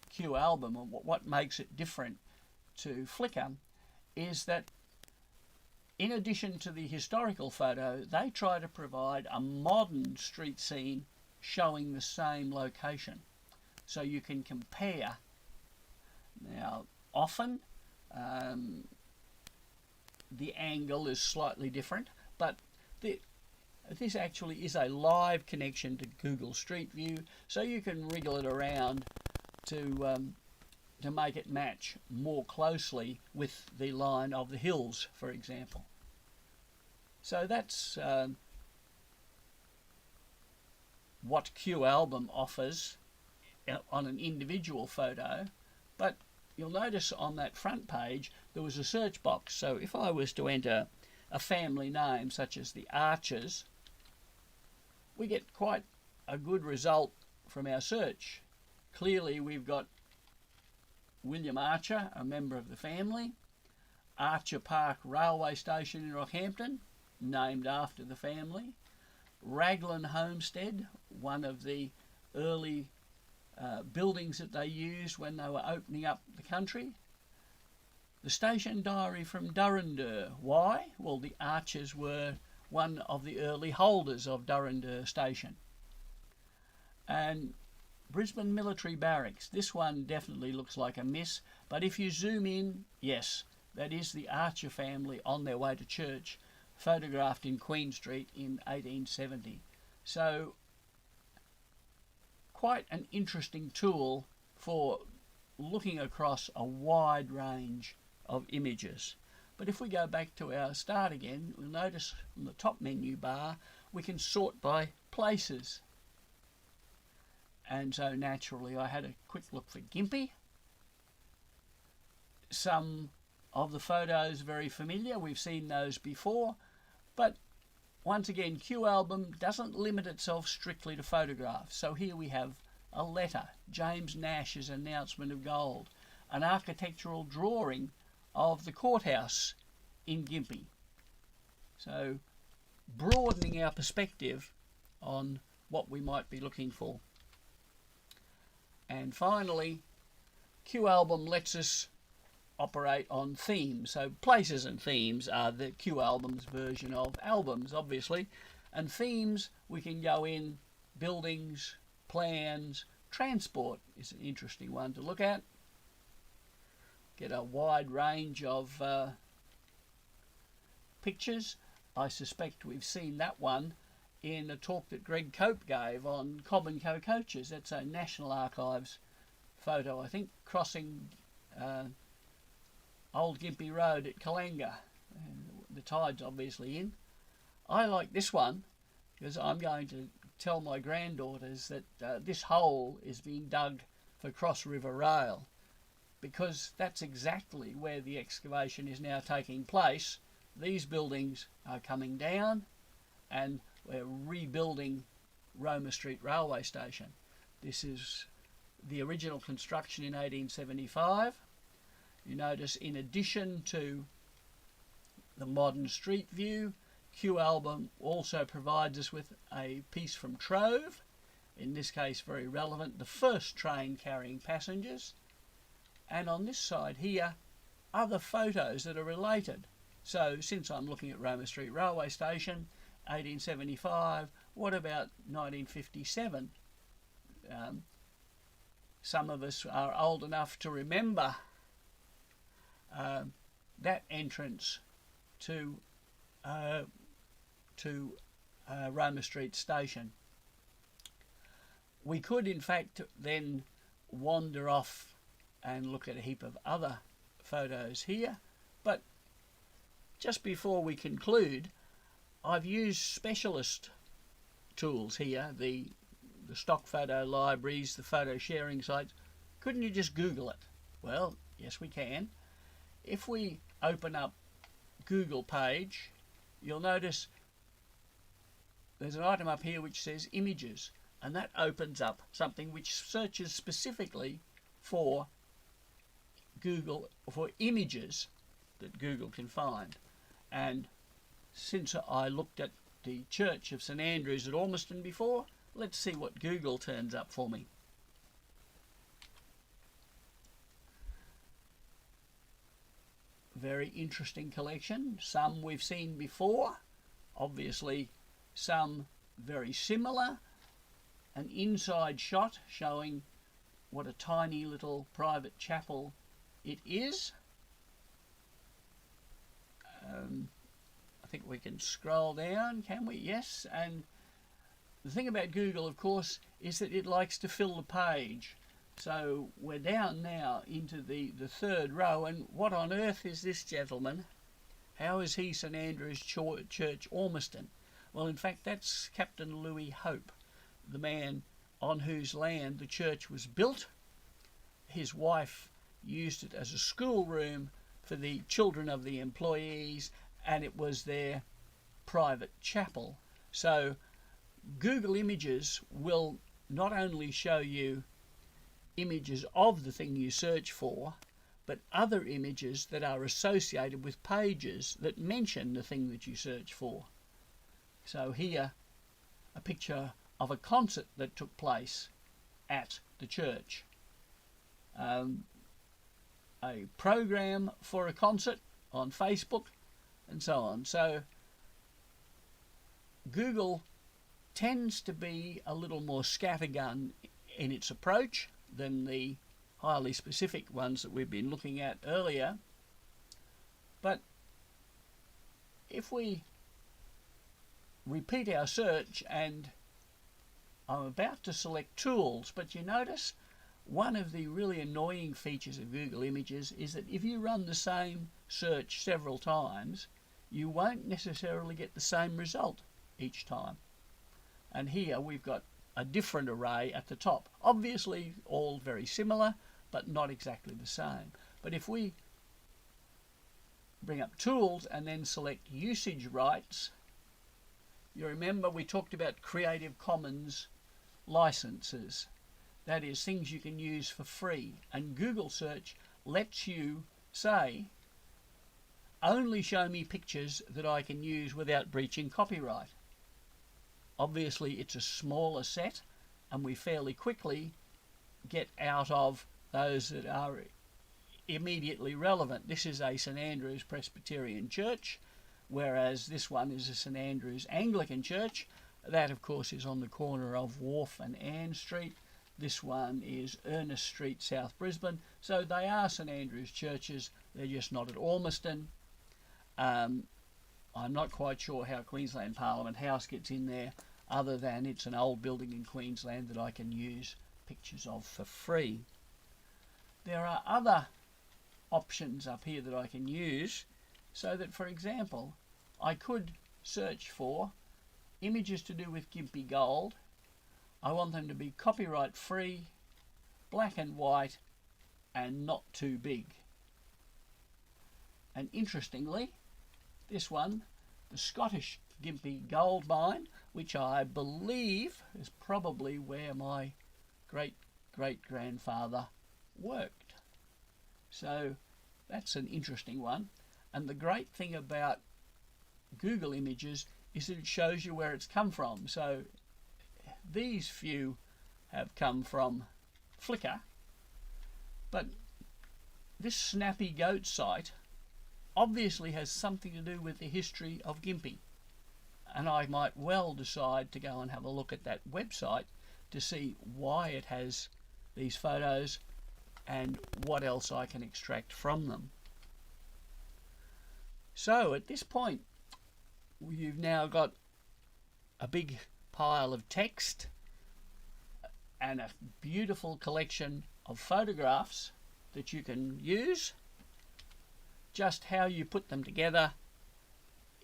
Q Album, and what makes it different to Flickr, is that in addition to the historical photo, they try to provide a modern street scene showing the same location, so you can compare. Now, often the angle is slightly different, but this actually is a live connection to Google Street View, so you can wriggle it around to make it match more closely with the line of the hills, for example. So that's what Q Album offers on an individual photo, but you'll notice on that front page there was a search box. So if I was to enter a family name such as the Archers, we get quite a good result from our search. Clearly we've got William Archer, a member of the family, Archer Park Railway Station in Rockhampton, named after the family, Raglan Homestead, one of the early buildings that they used when they were opening up the country, the station diary from Durrandure. Why? Well, the Archers were one of the early holders of Durrandure Station. And Brisbane Military Barracks. This one definitely looks like a miss, but if you zoom in, yes, that is the Archer family on their way to church, photographed in Queen Street in 1870. So quite an interesting tool for looking across a wide range of images. But if we go back to our start again, we'll notice on the top menu bar we can sort by places. And so naturally I had a quick look for Gympie. Some of the photos very familiar, we've seen those before, but once again Q Album doesn't limit itself strictly to photographs. So here we have a letter, James Nash's announcement of gold, an architectural drawing of the courthouse in Gympie. So broadening our perspective on what we might be looking for. And finally, Q Album lets us operate on themes. So places and themes are the Q Album's version of albums, obviously. And themes, we can go in buildings, plans, transport is an interesting one to look at. Get a wide range of pictures. I suspect we've seen that one in a talk that Greg Cope gave on Cobb and Co coaches. That's a National Archives photo, I think, crossing Old Gympie Road at Kalanga. The tide's obviously in. I like this one because I'm going to tell my granddaughters that this hole is being dug for Cross River Rail, because that's exactly where the excavation is now taking place. These buildings are coming down and we're rebuilding Roma Street Railway Station. This is the original construction in 1875. You notice in addition to the modern street view, Q Album also provides us with a piece from Trove, in this case very relevant, the first train carrying passengers. And on this side here, other photos that are related. So since I'm looking at Roma Street Railway Station, 1875, what about 1957? Some of us are old enough to remember that entrance to Roma Street Station. We could in fact then wander off and look at a heap of other photos here, but just before we conclude, I've used specialist tools here, the stock photo libraries, the photo sharing sites. Couldn't you just Google it? Well, yes we can. If we open up Google page, you'll notice there's an item up here which says images, and that opens up something which searches specifically for Google, for images that Google can find. And since I looked at the Church of St Andrews at Ormiston before, let's see what Google turns up for me. Very interesting collection. Some we've seen before, obviously some very similar. An inside shot showing what a tiny little private chapel it is. I think we can scroll down, can we? Yes. And the thing about Google, of course, is that it likes to fill the page. So we're down now into the third row, and what on earth is this gentleman? How is he St Andrew's Church, Ormiston? Well, in fact, that's Captain Louis Hope, the man on whose land the church was built. His wife used it as a schoolroom for the children of the employees, and it was their private chapel. So Google Images will not only show you images of the thing you search for, but other images that are associated with pages that mention the thing that you search for. So here, a picture of a concert that took place at the church. A program for a concert on Facebook, and so on. So Google tends to be a little more scattergun in its approach than the highly specific ones that we've been looking at earlier. But if we repeat our search, and I'm about to select tools, but you notice one of the really annoying features of Google Images is that if you run the same search several times, you won't necessarily get the same result each time. And here we've got a different array at the top. Obviously all very similar, but not exactly the same. But if we bring up tools and then select usage rights, you remember we talked about Creative Commons licenses. That is, things you can use for free. And Google search lets you say, only show me pictures that I can use without breaching copyright. Obviously it's a smaller set, and we fairly quickly get out of those that are immediately relevant. This is a St Andrew's Presbyterian Church, whereas this one is a St Andrew's Anglican Church. That, of course, is on the corner of Wharf and Ann Street. This one is Ernest Street, South Brisbane. So they are St Andrew's churches, they're just not at Ormiston. I'm not quite sure how Queensland Parliament House gets in there, other than it's an old building in Queensland that I can use pictures of for free. There are other options up here that I can use, so that, for example, I could search for images to do with Gympie Gold. I want them to be copyright free, black and white, and not too big. And interestingly, this one, the Scottish Gympie Gold Mine, which I believe is probably where my great-great-grandfather worked. So that's an interesting one. And the great thing about Google Images is that it shows you where it's come from. So these few have come from Flickr, but this Snappy Goat site obviously has something to do with the history of Gympie, and I might well decide to go and have a look at that website to see why it has these photos and what else I can extract from them. So at this point, you've now got a big pile of text and a beautiful collection of photographs that you can use. Just how you put them together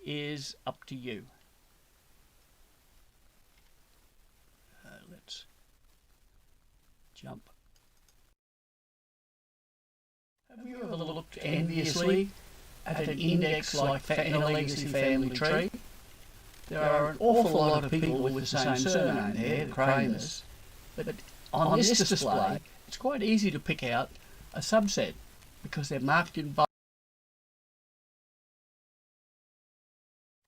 is up to you. Let's jump. Have you ever looked enviously at an index like in a legacy family tree, there are an awful lot of people with the same surname there, the Kramers. But on this display, it's quite easy to pick out a subset because they're marked in bold.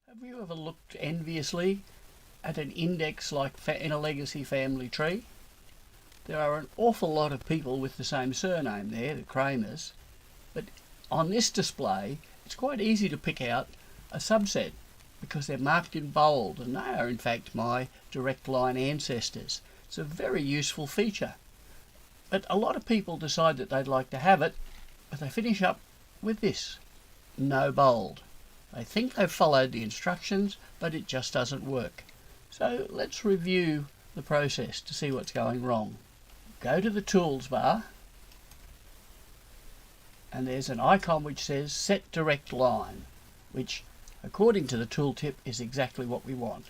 Have you ever looked enviously at an index like in a legacy family tree? There are an awful lot of people with the same surname there, the Kramers. But on this display, it's quite easy to pick out a subset because they're marked in bold, and they are in fact my direct line ancestors. It's a very useful feature. But a lot of people decide that they'd like to have it, but they finish up with this: no bold. They think they've followed the instructions, but it just doesn't work. So let's review the process to see what's going wrong. Go to the Tools bar, and there's an icon which says Set Direct Line, which according to the tooltip is exactly what we want.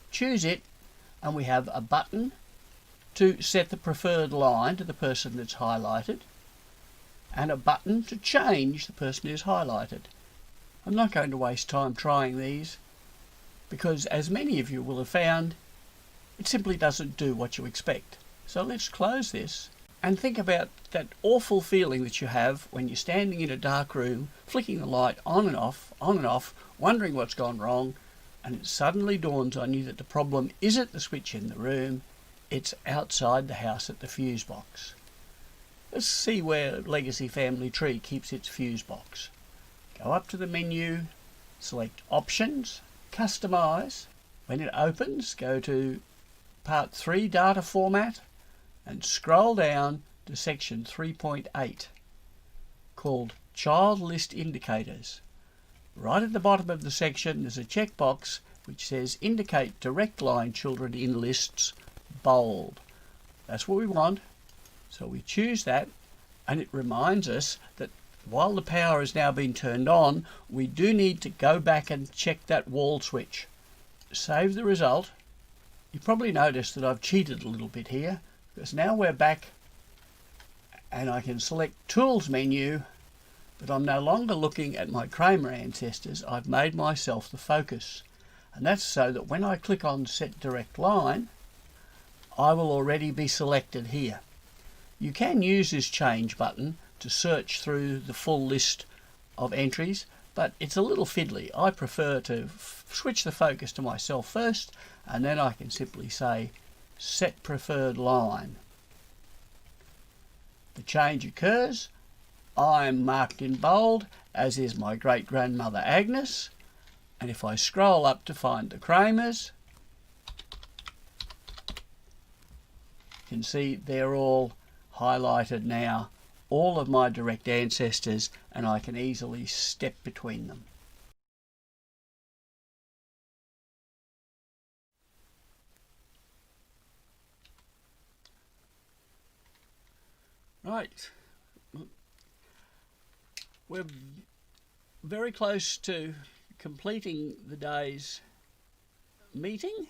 Choose it, and we have a button to set the preferred line to the person that's highlighted, and a button to change the person who's highlighted. I'm not going to waste time trying these, because as many of you will have found, it simply doesn't do what you expect. So let's close this and think about that awful feeling that you have when you're standing in a dark room, flicking the light on and off, wondering what's gone wrong, and it suddenly dawns on you that the problem isn't the switch in the room, it's outside the house at the fuse box. Let's see where Legacy Family Tree keeps its fuse box. Go up to the menu, select Options, Customize. When it opens, go to Part 3 Data Format and scroll down to Section 3.8 called Child List Indicators. Right at the bottom of the section there's a checkbox which says Indicate Direct Line Children in Lists bold. That's what we want, so we choose that, and it reminds us that while the power has now been turned on, we do need to go back and check that wall switch. Save the result. You probably noticed that I've cheated a little bit here, because now we're back and I can select Tools menu, but I'm no longer looking at my Kramer ancestors. I've made myself the focus, and that's so that when I click on Set Direct Line, I will already be selected here. You can use this change button to search through the full list of entries, but it's a little fiddly. I prefer to switch the focus to myself first, and then I can simply say Set Preferred Line. The change occurs. I'm marked in bold, as is my great-grandmother Agnes, and if I scroll up to find the Kramers, you can see they're all highlighted now, all of my direct ancestors, and I can easily step between them. Right, we're very close to completing the day's meeting,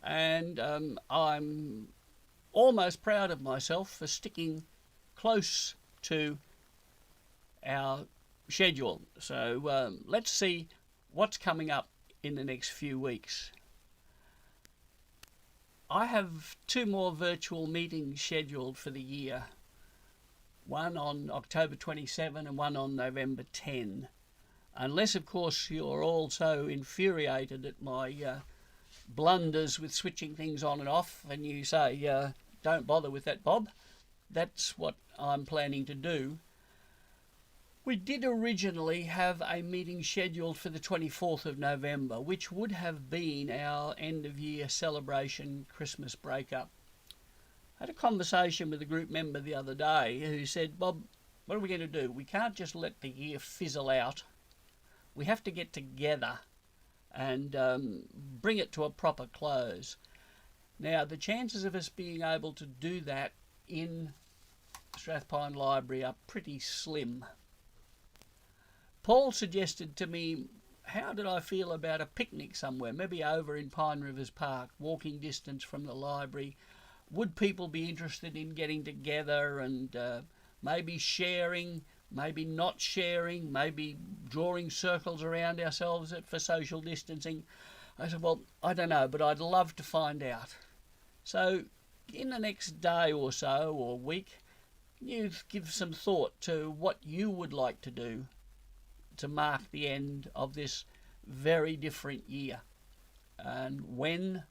and I'm almost proud of myself for sticking close to our schedule. So let's see what's coming up in the next few weeks. I have 2 more virtual meetings scheduled for the year. One on October 27 and one on November 10. Unless, of course, you're all so infuriated at my blunders with switching things on and off, and you say, don't bother with that, Bob. That's what I'm planning to do. We did originally have a meeting scheduled for the 24th of November, which would have been our end-of-year celebration Christmas breakup. I had a conversation with a group member the other day who said, Bob, what are we going to do? We can't just let the year fizzle out. We have to get together and bring it to a proper close. Now, the chances of us being able to do that in Strathpine Library are pretty slim. Paul suggested to me, how did I feel about a picnic somewhere, maybe over in Pine Rivers Park, walking distance from the library? Would people be interested in getting together and maybe sharing maybe not sharing, maybe drawing circles around ourselves for social distancing. I said, well, I don't know, but I'd love to find out. So in the next day or so, or week, you give some thought to what you would like to do to mark the end of this very different year, and when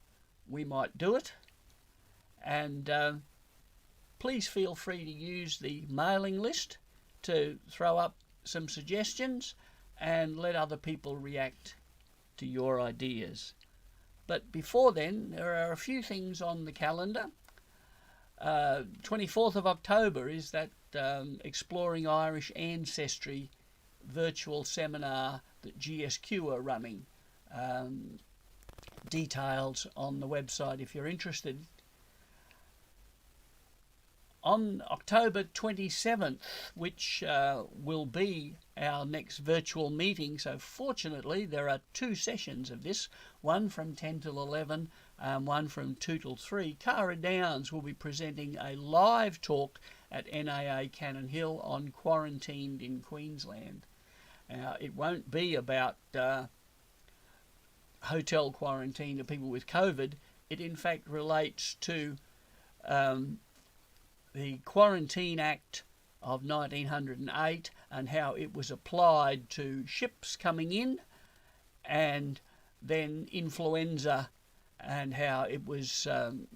we might do it. And please feel free to use the mailing list to throw up some suggestions and let other people react to your ideas. But before then, there are a few things on the calendar. 24th of October is that Exploring Irish Ancestry virtual seminar that GSQ are running. Details on the website if you're interested. On October 27th, which will be our next virtual meeting, so fortunately there are two sessions of this, one from 10 till 11 and one from 2 till 3. Cara Downs will be presenting a live talk at NAA Cannon Hill on quarantined in Queensland. Now, it won't be about hotel quarantine of people with COVID. It in fact relates to the Quarantine Act of 1908 and how it was applied to ships coming in, and then influenza and how it was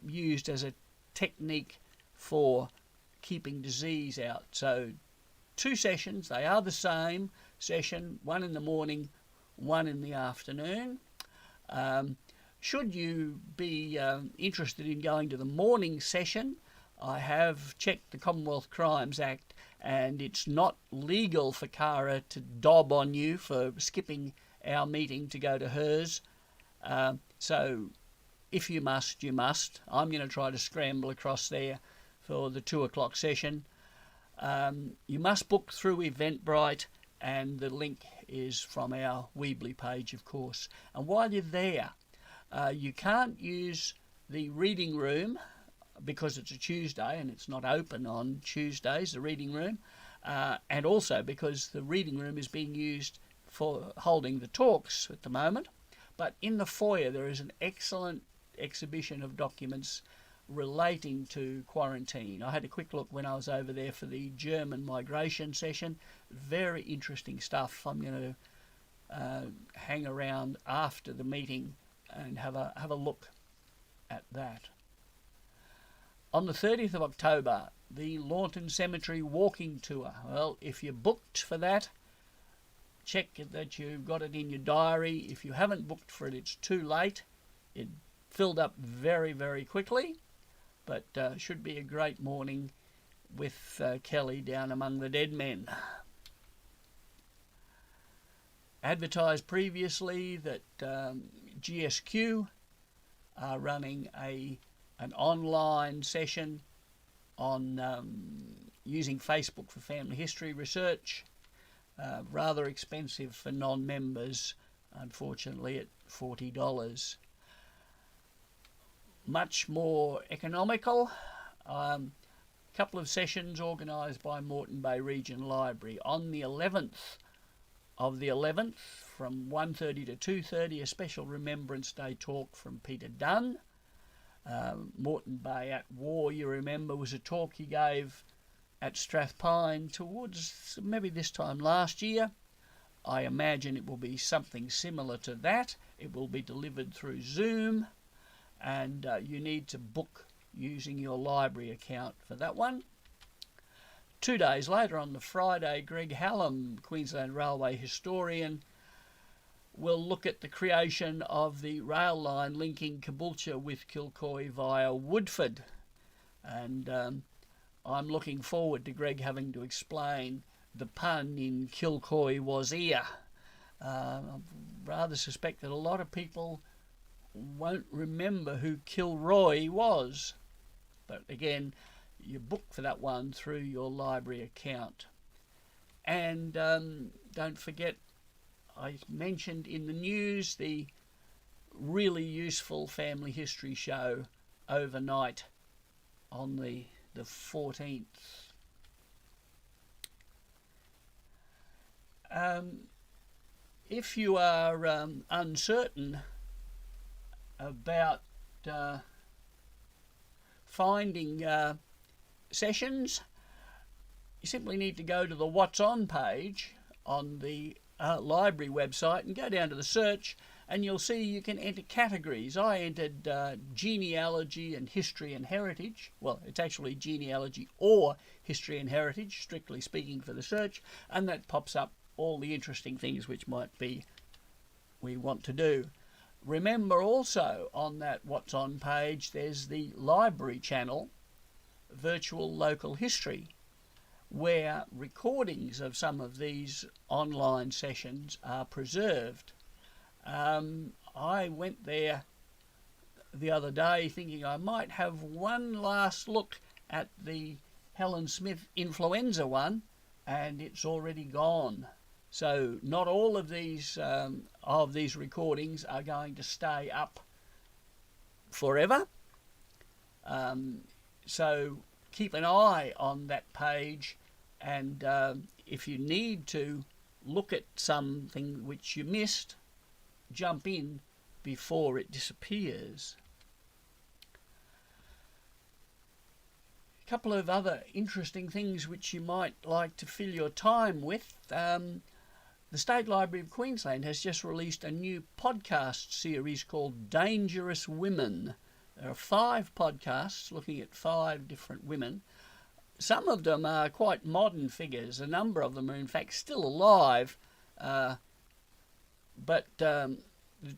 used as a technique for keeping disease out. So two sessions, they are the same session, one in the morning, one in the afternoon. Should you be interested in going to the morning session, I have checked the Commonwealth Crimes Act, and it's not legal for Cara to dob on you for skipping our meeting to go to hers. So if you must, you must. I'm going to try to scramble across there for the 2 o'clock session. You must book through Eventbrite, and the link is from our Weebly page, of course. And while you're there, you can't use the reading room because it's a Tuesday and it's not open on Tuesdays, the reading room, and also because the reading room is being used for holding the talks at the moment. But in the foyer there is an excellent exhibition of documents relating to quarantine. I had a quick look when I was over there for the German migration session. Very interesting stuff. I'm going to hang around after the meeting and have a look at that. On the 30th of October, the Lawton Cemetery walking tour. Well, if you're booked for that, check that you've got it in your diary. If you haven't booked for it, it's too late. It filled up very, very quickly, but should be a great morning with Kelly down among the dead men. Advertised previously that GSQ are running an online session on using Facebook for family history research. Rather expensive for non-members, unfortunately, at $40. Much more economical. Couple of sessions organised by Moreton Bay Region Library. On the 11th of the 11th, from 1:30 to 2:30, a special Remembrance Day talk from Peter Dunn. Moreton Bay at War, you remember, was a talk he gave at Strathpine towards maybe this time last year. I imagine it will be something similar to that. It will be delivered through Zoom, and you need to book using your library account for that one. 2 days later, on the Friday, Greg Hallam, Queensland Railway historian, will look at the creation of the rail line linking Caboolture with Kilcoy via Woodford. And I'm looking forward to Greg having to explain the pun in Kilcoy was here. I rather suspect that a lot of people won't remember who Kilroy was. But again, you book for that one through your library account. And don't forget, I mentioned in the news the really useful family history show overnight on the 14th. If you are uncertain about finding sessions, you simply need to go to the What's On page on the library website and go down to the search, and you'll see you can enter categories. I entered genealogy and history and heritage. Well, it's actually genealogy or history and heritage, strictly speaking, for the search, and that pops up all the interesting things which might be we want to do. Remember also on that What's On page there's the library channel, Virtual Local History, where recordings of some of these online sessions are preserved. I went there the other day thinking I might have one last look at the Helen Smith influenza one, and it's already gone. So not all of these recordings are going to stay up forever. So keep an eye on that page, and if you need to look at something which you missed, jump in before it disappears. A couple of other interesting things which you might like to fill your time with. The State Library of Queensland has just released a new podcast series called Dangerous Women. There are 5 podcasts looking at 5 different women. Some of them are quite modern figures. A number of them are in fact still alive. But the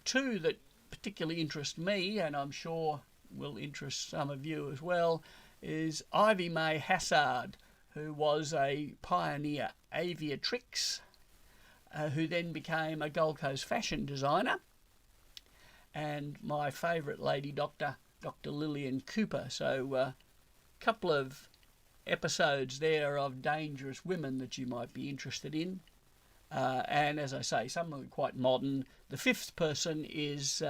2 that particularly interest me, and I'm sure will interest some of you as well, is Ivy Mae Hassard, who was a pioneer aviatrix, who then became a Gold Coast fashion designer, and my favourite lady doctor, Dr. Lillian Cooper. So a couple of episodes there of Dangerous Women that you might be interested in. And as I say, some of them are quite modern. The 5th person is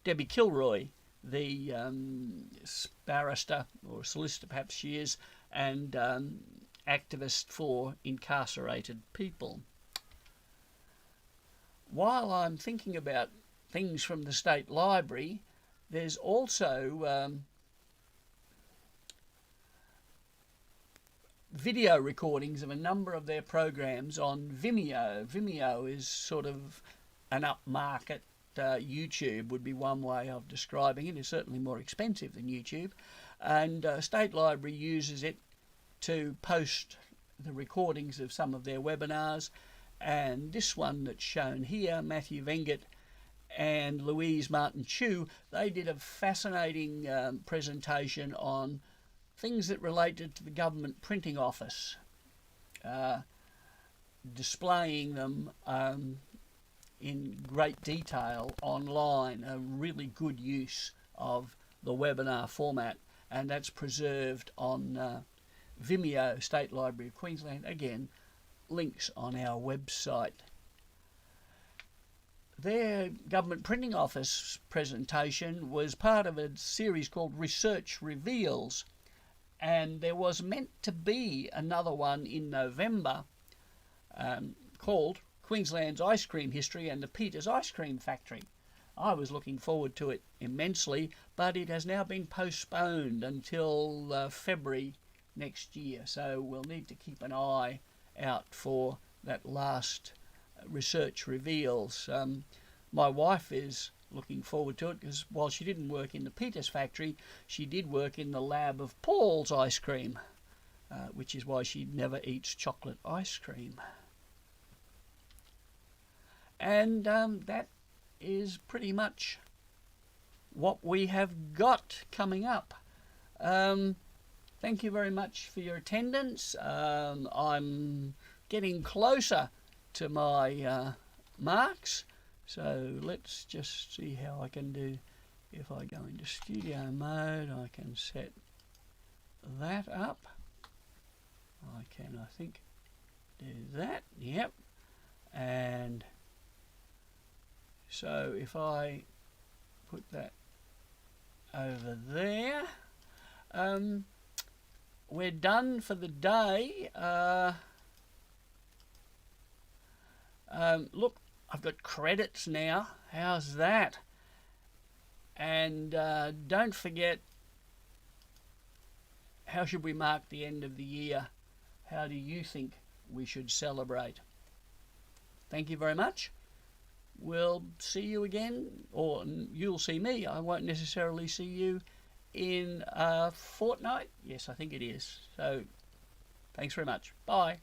Debbie Kilroy, the barrister, or solicitor perhaps she is, and activist for incarcerated people. While I'm thinking about things from the State Library, there's also video recordings of a number of their programs on Vimeo. Vimeo is sort of an upmarket YouTube, would be one way of describing it. It's certainly more expensive than YouTube, and State Library uses it to post the recordings of some of their webinars. And this one that's shown here, Matthew Vengert and Louise Martin-Chew, they did a fascinating presentation on things that related to the government printing office, displaying them in great detail online, a really good use of the webinar format, and that's preserved on Vimeo, State Library of Queensland. Again, links on our website. Their government printing office presentation was part of a series called Research Reveals, and there was meant to be another one in November called Queensland's Ice Cream History and the Peters Ice Cream Factory. I was looking forward to it immensely, but it has now been postponed until February next year, so we'll need to keep an eye out for that last Research Reveals. My wife is looking forward to it because while she didn't work in the Peters factory, she did work in the lab of Paul's ice cream, which is why she never eats chocolate ice cream. And that is pretty much what we have got coming up. Thank you very much for your attendance. I'm getting closer to my marks, so let's just see how I can do. If I go into studio mode, I can set that up. I can, I think, do that. Yep. And so if I put that over there, we're done for the day. Look, I've got credits now. How's that? And don't forget, how should we mark the end of the year? How do you think we should celebrate? Thank you very much. We'll see you again, or you'll see me. I won't necessarily see you in a fortnight. Yes, I think it is. So, thanks very much. Bye.